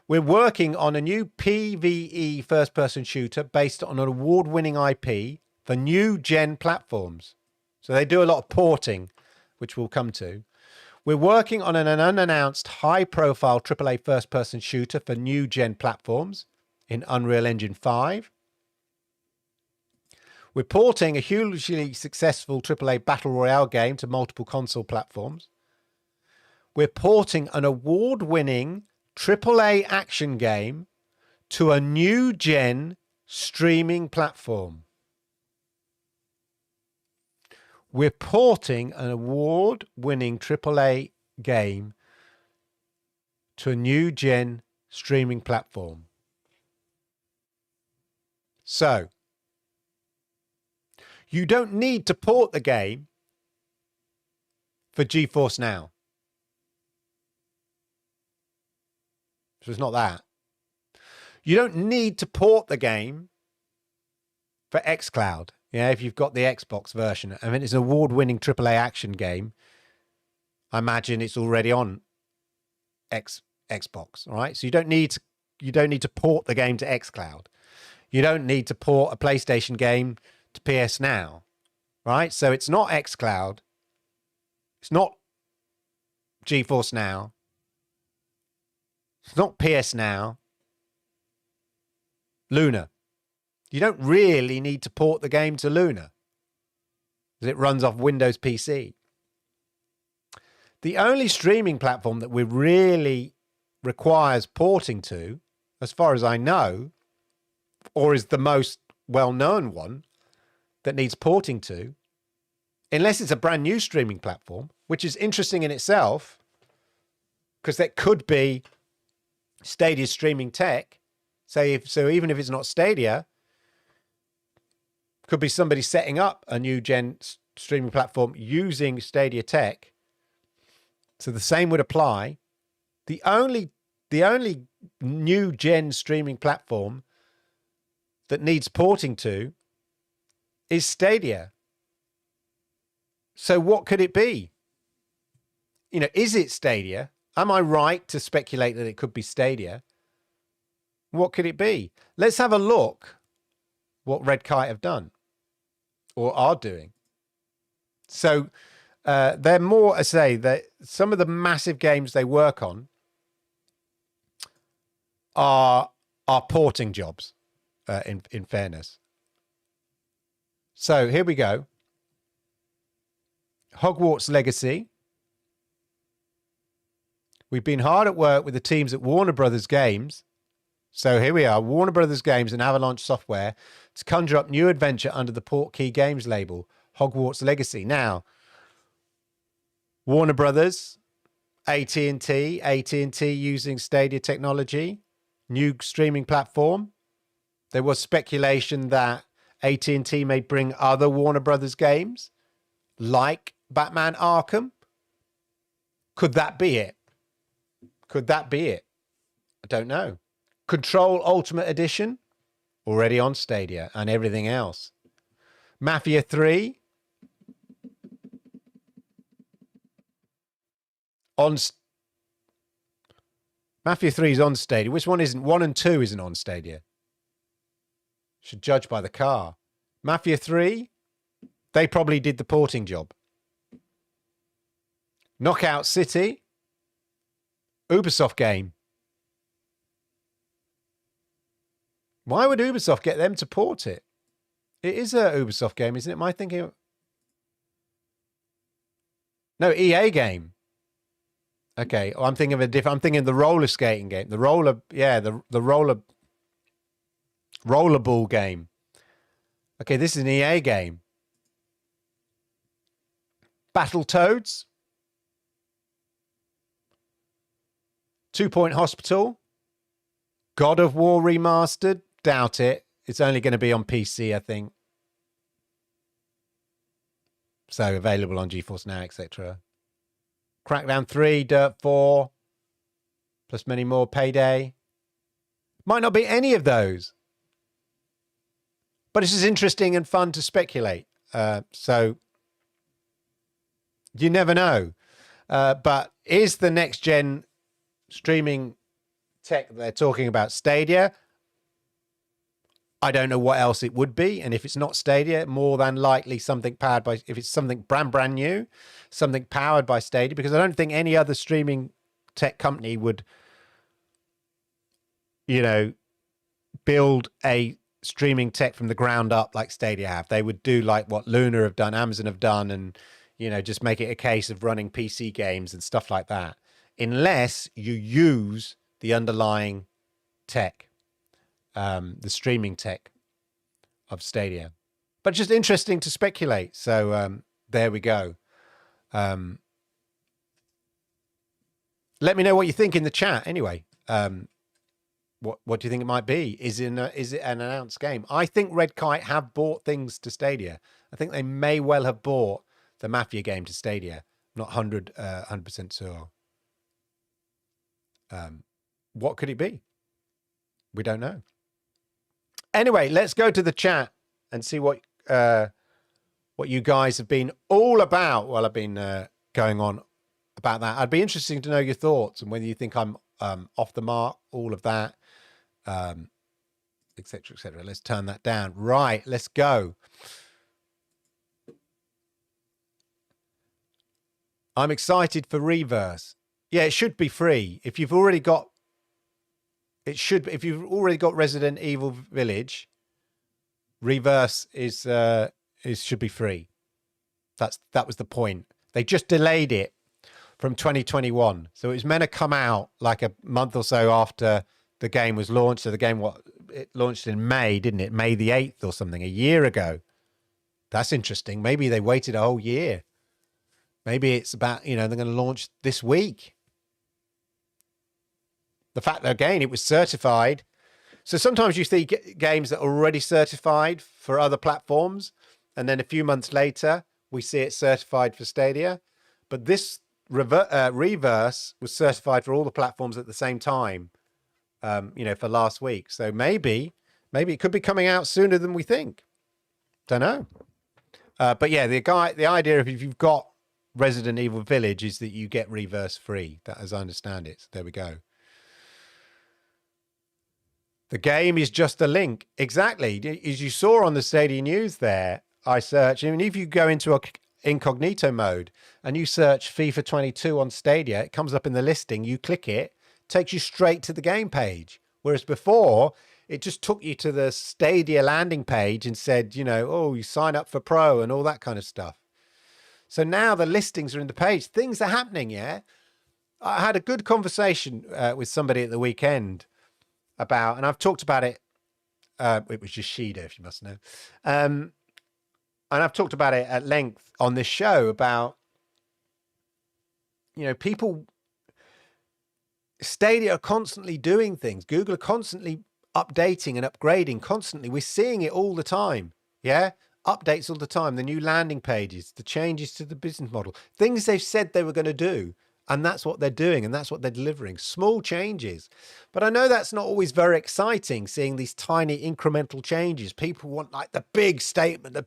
We're working on a new PvE first-person shooter based on an award-winning IP for new gen platforms. So they do a lot of porting, which we'll come to. We're working on an unannounced high-profile AAA first-person shooter for new gen platforms in Unreal Engine 5. We're porting a hugely successful AAA Battle Royale game to multiple console platforms. We're porting an award-winning AAA action game to a new gen streaming platform. We're porting an award-winning AAA game to a new gen streaming platform. So you don't need to port the game for GeForce Now. So it's not that. You don't need to port the game for xCloud. Yeah, if you've got the Xbox version. I mean, it's an award-winning AAA action game. I imagine it's already on Xbox, all right? So you don't need to port the game to xCloud. You don't need to port a PlayStation game to PS Now, right? So it's not xCloud. It's not GeForce Now. It's not PS Now. Luna. You don't really need to port the game to Luna because it runs off Windows PC. The only streaming platform that we really requires porting to, as far as I know, or is the most well-known one that needs porting to, unless it's a brand new streaming platform, which is interesting in itself, because that could be Stadia's streaming tech. So even if it's not Stadia, could be somebody setting up a new gen streaming platform using Stadia tech. So the same would apply. The only new gen streaming platform that needs porting to is Stadia. So what could it be? You know, is it Stadia? Am I right to speculate that it could be Stadia? What could it be? Let's have a look what Red Kite have done or are doing. So they're more, I say, that some of the massive games they work on are porting jobs, in fairness. So here we go. Hogwarts Legacy. We've been hard at work with the teams at Warner Brothers Games. So here we are, Warner Brothers Games and Avalanche Software to conjure up new adventure under the Portkey Games label, Hogwarts Legacy. Now, Warner Brothers, AT&T using Stadia technology, new streaming platform. There was speculation that AT&T may bring other Warner Brothers games, like Batman Arkham. Could that be it? Could that be it? I don't know. Control Ultimate Edition, already on Stadia, and everything else. Mafia 3, Mafia 3 is on Stadia. Which one isn't? 1 and 2 isn't on Stadia. Should judge by the car. Mafia 3, they probably did the porting job. Knockout City, Ubisoft game. Why would Ubisoft get them to port it? It is a Ubisoft game, isn't it? Am I thinking? No, EA game. Okay, I'm thinking of a different. I'm thinking the roller skating game, the rollerball game. Okay, this is an EA game. Battletoads, 2 Point Hospital, God of War Remastered. Doubt it. It's only going to be on PC, I think. So available on GeForce Now, etc. Crackdown 3, Dirt 4, plus many more. Payday. Might not be any of those. But it's just interesting and fun to speculate. So you never know. But is the next gen streaming tech that they're talking about Stadia? I don't know what else it would be. And if it's not Stadia, more than likely something powered by, if it's something brand new, something powered by Stadia, because I don't think any other streaming tech company would, you know, build a streaming tech from the ground up like Stadia have. They would do like what Luna have done, Amazon have done, and, you know, just make it a case of running PC games and stuff like that. Unless you use the underlying tech. The streaming tech of Stadia. But just interesting to speculate. So there we go. Let me know what you think in the chat anyway. What do you think it might be? Is it an announced game? I think Red Kite have bought things to Stadia. I think they may well have bought the Mafia game to Stadia. I'm not 100% sure. What could it be? We don't know. Anyway, let's go to the chat and see what you guys have been all about while I've been going on about that. I'd be interested to know your thoughts and whether you think I'm off the mark, all of that, etc., etc. Let's turn that down. Right, let's go. I'm excited for Reverse. Yeah, it should be free. If you've already got if you've already got Resident Evil Village, Reverse should be free. That was the point. They just delayed it from 2021. So it was meant to come out like a month or so after the game was launched. So the game, it launched in May, didn't it? May the 8th or something, a year ago. That's interesting. Maybe they waited a whole year. Maybe it's about, they're going to launch this week. The fact that, again, it was certified. So sometimes you see games that are already certified for other platforms, and then a few months later, we see it certified for Stadia. But this Reverse was certified for all the platforms at the same time, for last week. So maybe it could be coming out sooner than we think. Don't know. But yeah, the idea of if you've got Resident Evil Village is that you get Reverse free, that as I understand it. So there we go. The game is just a link. Exactly. As you saw on the Stadia News there, I searched, and if you go into a incognito mode and you search FIFA 22 on Stadia, it comes up in the listing, you click it, takes you straight to the game page. Whereas before, it just took you to the Stadia landing page and said, you sign up for Pro and all that kind of stuff. So now the listings are in the page. Things are happening, yeah? I had a good conversation with somebody at the weekend about, and I've talked about it, it was just Shida, if you must know. And I've talked about it at length on this show about, people, Stadia are constantly doing things. Google are constantly updating and upgrading constantly. We're seeing it all the time. Yeah. Updates all the time. The new landing pages, the changes to the business model, things they've said they were going to do. And that's what they're doing. And that's what they're delivering. Small changes. But I know that's not always very exciting, seeing these tiny incremental changes. People want like the big statement, the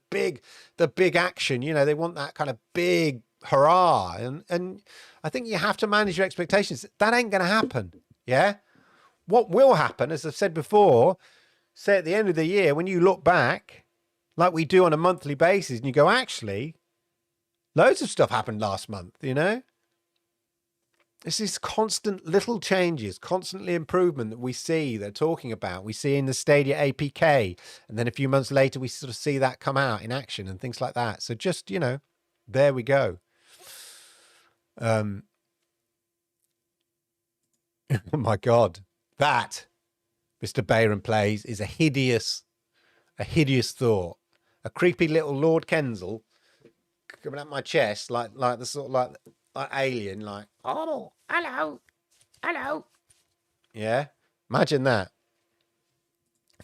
big action. They want that kind of big hurrah. And I think you have to manage your expectations. That ain't going to happen. Yeah. What will happen, as I've said before, say at the end of the year, when you look back, like we do on a monthly basis, and you go, actually, loads of stuff happened last month, This is constant little changes, constantly improvement that we see, they're talking about. We see in the Stadia APK, and then a few months later, we sort of see that come out in action and things like that. So just, there we go. Oh my God, that, Mr. Bayron plays, is a hideous thought. A creepy little Lord Kensal coming up my chest, like the sort of like alien, like, oh, hello. Yeah, imagine that.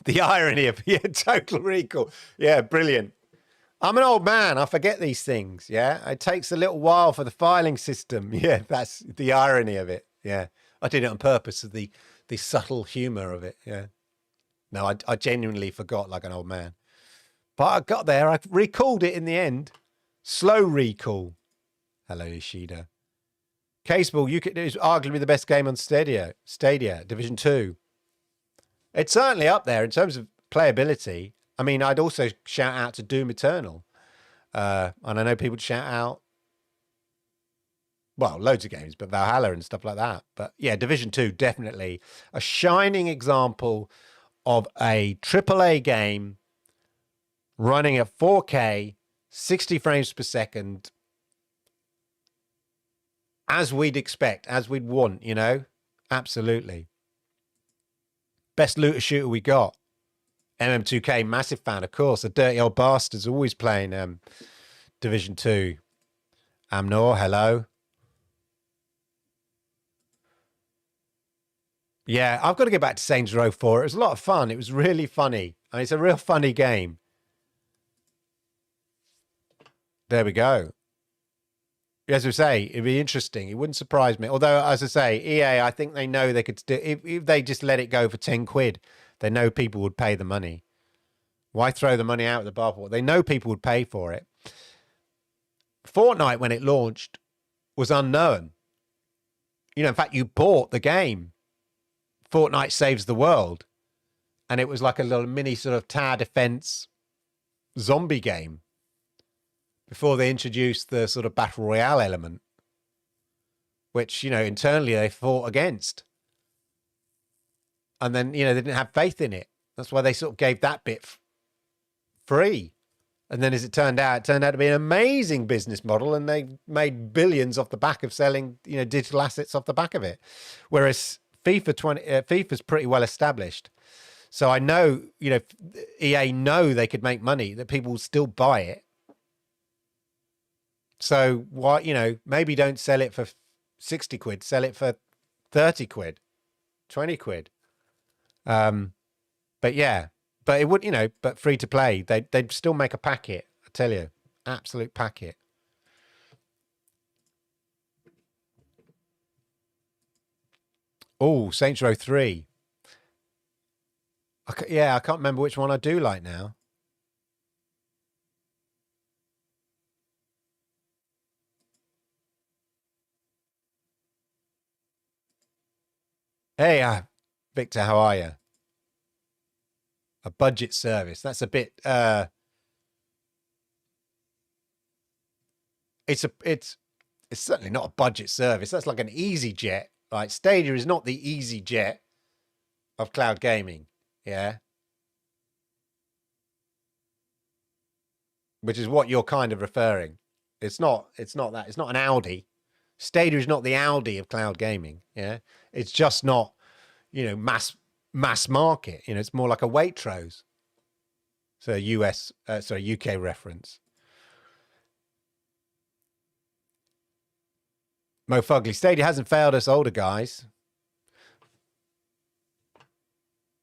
The irony of Total Recall. Yeah, brilliant. I'm an old man. I forget these things. Yeah, it takes a little while for the filing system. Yeah, that's the irony of it. Yeah, I did it on purpose, of the subtle humor of it. Yeah, no, I genuinely forgot like an old man. But I got there. I recalled it in the end. Slow recall. Hello, Ishida. Caseball, it's arguably the best game on Stadia, Division 2. It's certainly up there in terms of playability. I mean, I'd also shout out to Doom Eternal. And I know people shout out, well, loads of games, but Valhalla and stuff like that. But yeah, Division 2, definitely a shining example of a AAA game running at 4K, 60 frames per second, as we'd expect, as we'd want, Absolutely. Best looter shooter we got. MM2K, massive fan, of course. The dirty old bastards always playing Division 2. Amnor, hello. Yeah, I've got to get back to Saints Row 4. It was a lot of fun. It was really funny. And it's a real funny game. There we go. As I say, it'd be interesting. It wouldn't surprise me. Although, as I say, EA, I think they know they could do, if they just let it go for 10 quid, they know people would pay the money. Why throw the money out of the bathwater? They know people would pay for it. Fortnite, when it launched, was unknown. You know, in fact, you bought the game, Fortnite Saves the World, and it was like a little mini sort of tower defense zombie game before they introduced the sort of battle royale element, which, you know, internally they fought against. And then, you know, they didn't have faith in it. That's why they sort of gave that bit free. And then as it turned out to be an amazing business model, and they made billions off the back of selling, you know, digital assets off the back of it. Whereas FIFA's pretty well established. So I know, you know, EA know they could make money, that people will still buy it. So why, you know, maybe don't sell it for 60 quid, sell it for 30 quid, 20 quid. But yeah, but it would, you know, but free to play, they'd still make a packet. I tell you, absolute packet. Oh, Saints Row 3. I can't remember which one I do like now. Hey, Victor, how are you? A budget service. That's a bit, it's certainly not a budget service. That's like an easy jet. Right? Stadia is not the easy jet of cloud gaming. Yeah. Which is what you're kind of referring. It's not that. It's not an Audi. Stadia is not the Audi of cloud gaming. Yeah. It's just not, you know, mass market. You know, it's more like a Waitrose. So UK reference. Mo Fugly, Stadia hasn't failed us older guys.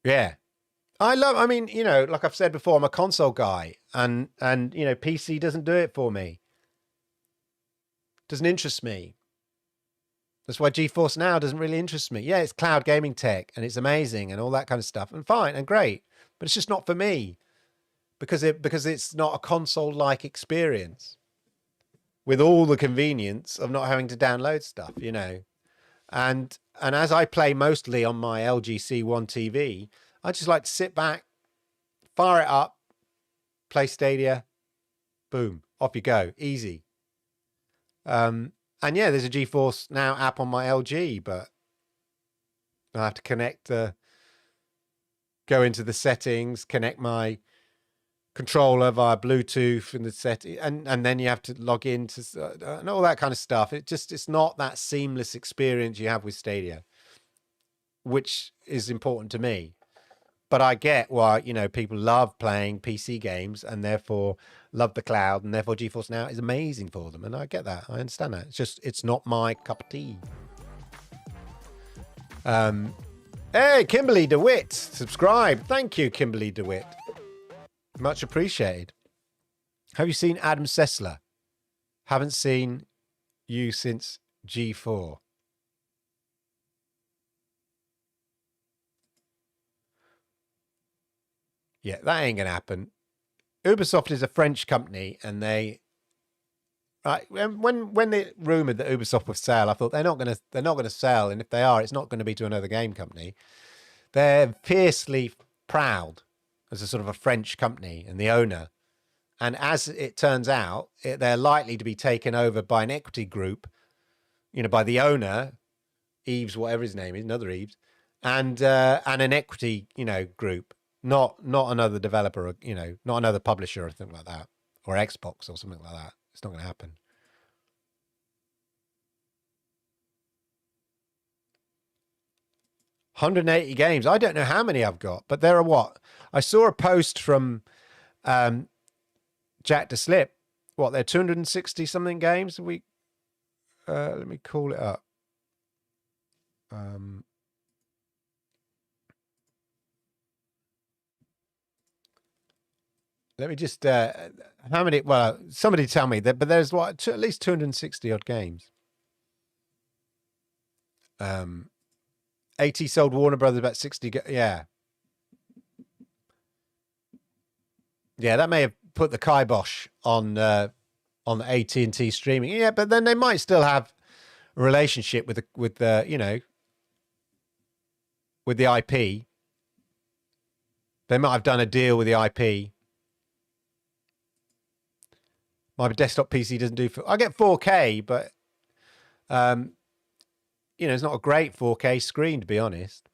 Yeah. I mean, you know, like I've said before, I'm a console guy, and you know, PC doesn't do it for me. Doesn't interest me. That's why GeForce Now doesn't really interest me. Yeah, it's cloud gaming tech and it's amazing and all that kind of stuff, and fine and great, but it's just not for me because it's not a console-like experience with all the convenience of not having to download stuff, you know. And as I play mostly on my LG C1 TV, I just like to sit back, fire it up, play Stadia, boom, off you go, easy. And yeah, there's a GeForce Now app on my LG, but I have to connect, go into the settings, connect my controller via Bluetooth and the setting, and then you have to log into and all that kind of stuff. It's not that seamless experience you have with Stadia, which is important to me. But I get why, you know, people love playing PC games and therefore love the cloud, and therefore GeForce Now is amazing for them. And I get that. I understand that. It's not my cup of tea. Hey, Kimberly DeWitt, subscribe. Thank you, Kimberly DeWitt. Much appreciated. Have you seen Adam Sessler? Haven't seen you since G4. Yeah, that ain't gonna happen. Ubisoft is a French company, and they, right, when they rumored that Ubisoft would sell, I thought they're not gonna sell, and if they are, it's not going to be to another game company. They're fiercely proud as a sort of a French company and the owner, and as it turns out, they're likely to be taken over by an equity group, you know, by the owner, Eves, whatever his name is, another Eves, and an equity, you know, group. Not another developer, or, you know, not another publisher or something like that, or Xbox or something like that. It's not going to happen. $180 games. I don't know how many I've got, but there are what? I saw a post from Jack to Slip. What, they're 260 something games a week? Let me call it up. Let me just, how many, well, somebody tell me that, but there's what, at least 260 odd games. 80 sold Warner Brothers, about 60, yeah. Yeah, that may have put the kibosh on the AT&T streaming. Yeah, but then they might still have a relationship with the you know, with the IP. They might have done a deal with the IP. My desktop PC doesn't do. I get 4K, but you know, it's not a great 4K screen, to be honest.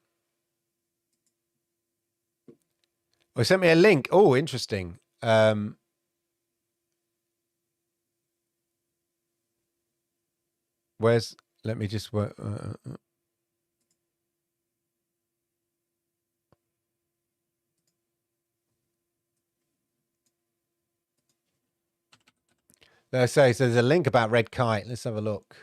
They sent me a link. Oh, interesting. Where's? Let me just work. Let's say so. There's a link about Red Kite. Let's have a look.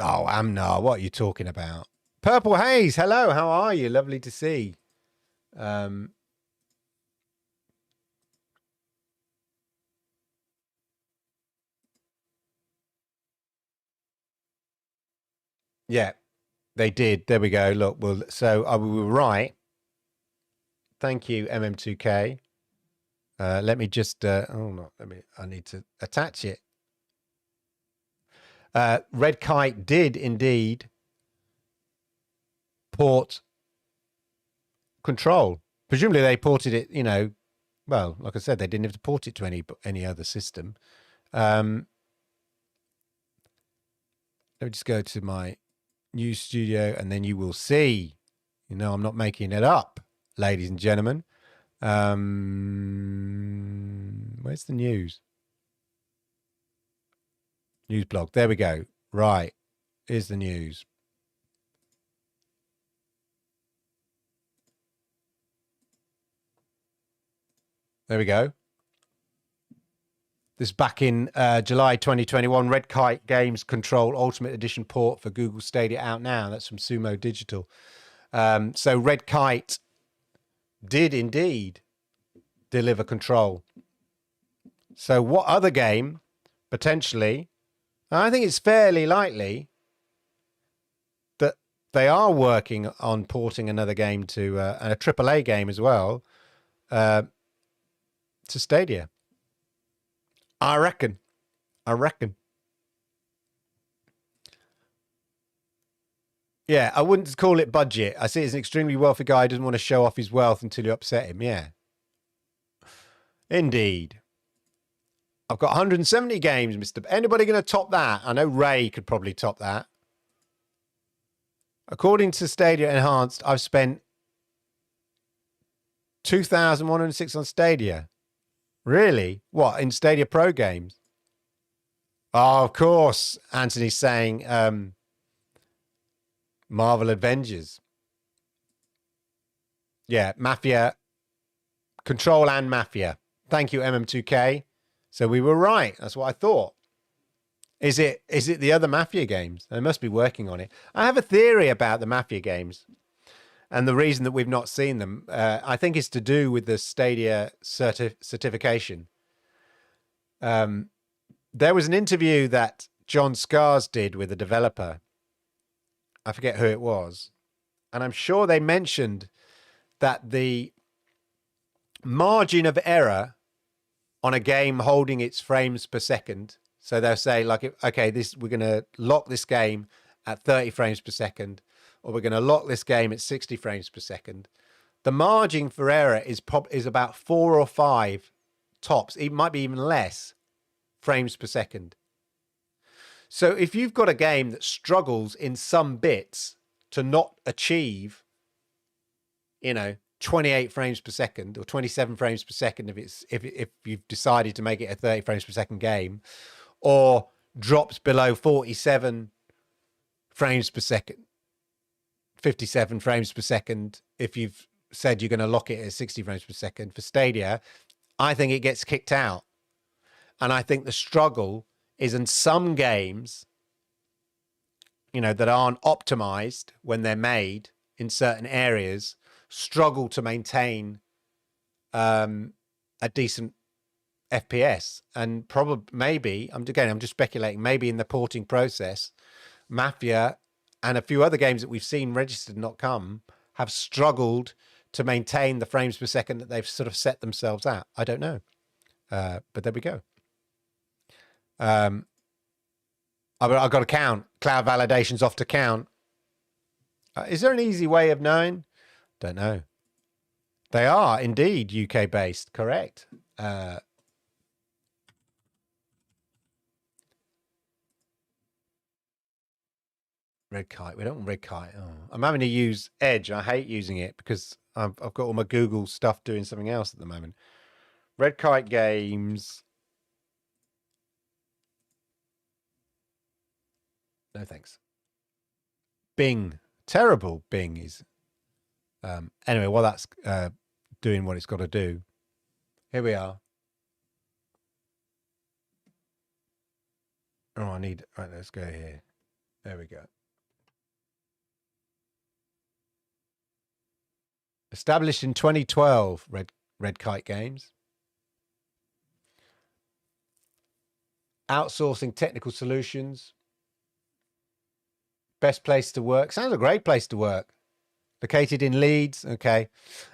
Oh, Amnar, what are you talking about? Purple Haze, hello, how are you? Lovely to see. Yeah, they did. There we go. Look, well, so we were right. Thank you, MM2K. Let me just, I need to attach it. Red Kite did indeed port Control. Presumably they ported it, you know, well, like I said, they didn't have to port it to any other system. Let me just go to my new studio and then you will see, you know, I'm not making it up, ladies and gentlemen. Where's the news? News blog. There we go. Right. Here's the news. There we go. This back in July 2021. Red Kite Games Control Ultimate Edition port for Google Stadia out now. That's from Sumo Digital. So Red Kite did indeed deliver Control. So what other game potentially? I think it's fairly likely that they are working on porting another game to and a AAA game as well to Stadia. I reckon. Yeah, I wouldn't call it budget. I see it's an extremely wealthy guy who doesn't want to show off his wealth until you upset him. Yeah. Indeed. I've got 170 games, Mr. Anybody going to top that? I know Ray could probably top that. According to Stadia Enhanced, I've spent 2,106 on Stadia. Really? What, in Stadia Pro games? Oh, of course. Anthony's saying Marvel Avengers. Yeah, Mafia. Control and Mafia. Thank you, MM2K. So we were right. That's what I thought. Is it the other Mafia games? They must be working on it. I have a theory about the Mafia games. And the reason that we've not seen them, I think, is to do with the Stadia certification. There was an interview that John Scars did with a developer. I forget who it was. And I'm sure they mentioned that the margin of error on a game holding its frames per second. So they'll say, like, okay, we're going to lock this game at 30 frames per second, or we're going to lock this game at 60 frames per second. The margin for error is about 4 or 5 tops. It might be even less frames per second. So if you've got a game that struggles in some bits to not achieve, 28 frames per second or 27 frames per second, if you've decided to make it a 30 frames per second game, or drops below 47 frames per second, 57 frames per second, if you've said you're going to lock it at 60 frames per second for Stadia, I think it gets kicked out. And I think the struggle is in some games that aren't optimized when they're made in certain areas struggle to maintain a decent FPS. And probably, maybe, I'm just speculating, maybe in the porting process, Mafia and a few other games that we've seen registered not come have struggled to maintain the frames per second that they've sort of set themselves at. I don't know. But there we go. I've got to count. Cloud validation's off to count. Is there an easy way of knowing? Don't know. They are indeed UK based. Correct. Red Kite. We don't want Red Kite. Oh, I'm having to use Edge. I hate using it because I've got all my Google stuff doing something else at the moment. Red Kite Games. No thanks. Bing. Terrible Bing is. Anyway, while that's doing what it's got to do, here we are. Oh, I need. Right, let's go here. There we go. Established in 2012, Red Kite Games. Outsourcing technical solutions. Best place to work. Sounds a great place to work. Located in Leeds. Okay.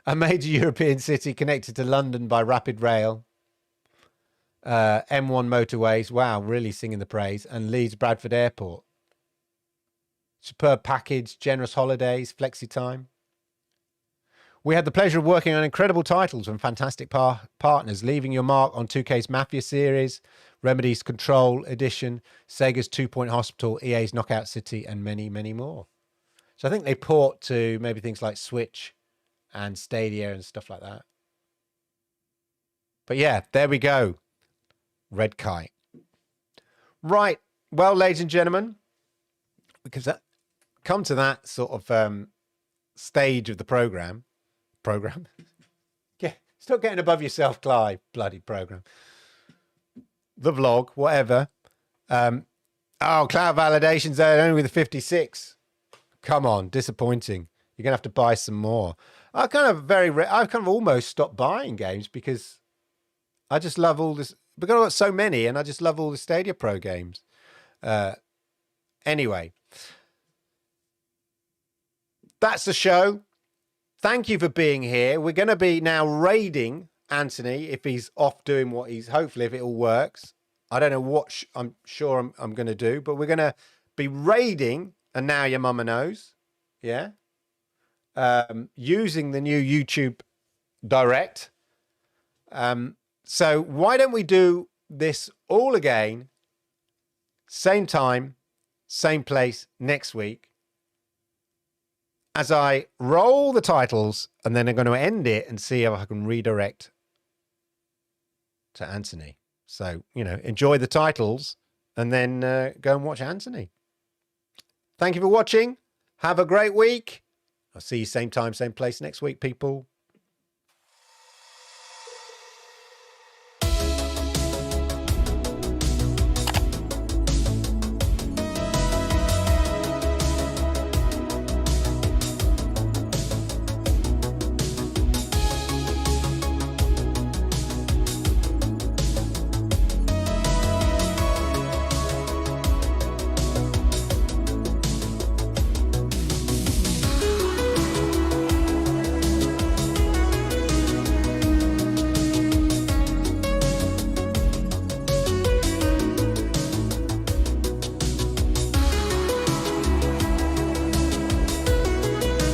A major European city connected to London by rapid rail. M1 motorways. Wow, really singing the praise. And Leeds Bradford Airport. Superb package, generous holidays, flexi time. We had the pleasure of working on incredible titles from fantastic partners, leaving your mark on 2K's Mafia series, Remedy's Control Edition, Sega's 2 Point Hospital, EA's Knockout City, and many, many more. So I think they port to maybe things like Switch and Stadia and stuff like that. But yeah, there we go. Red Kite. Right. Well, ladies and gentlemen, because that come to that sort of stage of the program. Yeah, stop getting above yourself, Clive. Bloody program. The vlog, whatever. Oh, cloud validation's there only with the 56. Come on, disappointing. You're gonna have to buy some more. I've kind of almost stopped buying games because I just love all this. Because I've got so many, and I just love all the Stadia Pro games. Anyway, that's the show. Thank you for being here. We're going to be now raiding Anthony if he's off doing what he's, hopefully, if it all works. I don't know what I'm sure I'm going to do, but we're going to be raiding, and now your mama knows. Yeah. Using the new YouTube Direct. So why don't we do this all again, same time, same place next week, as I roll the titles, and then I'm going to end it and see if I can redirect to Anthony. So, enjoy the titles and then go and watch Anthony. Thank you for watching. Have a great week. I'll see you same time, same place next week, people.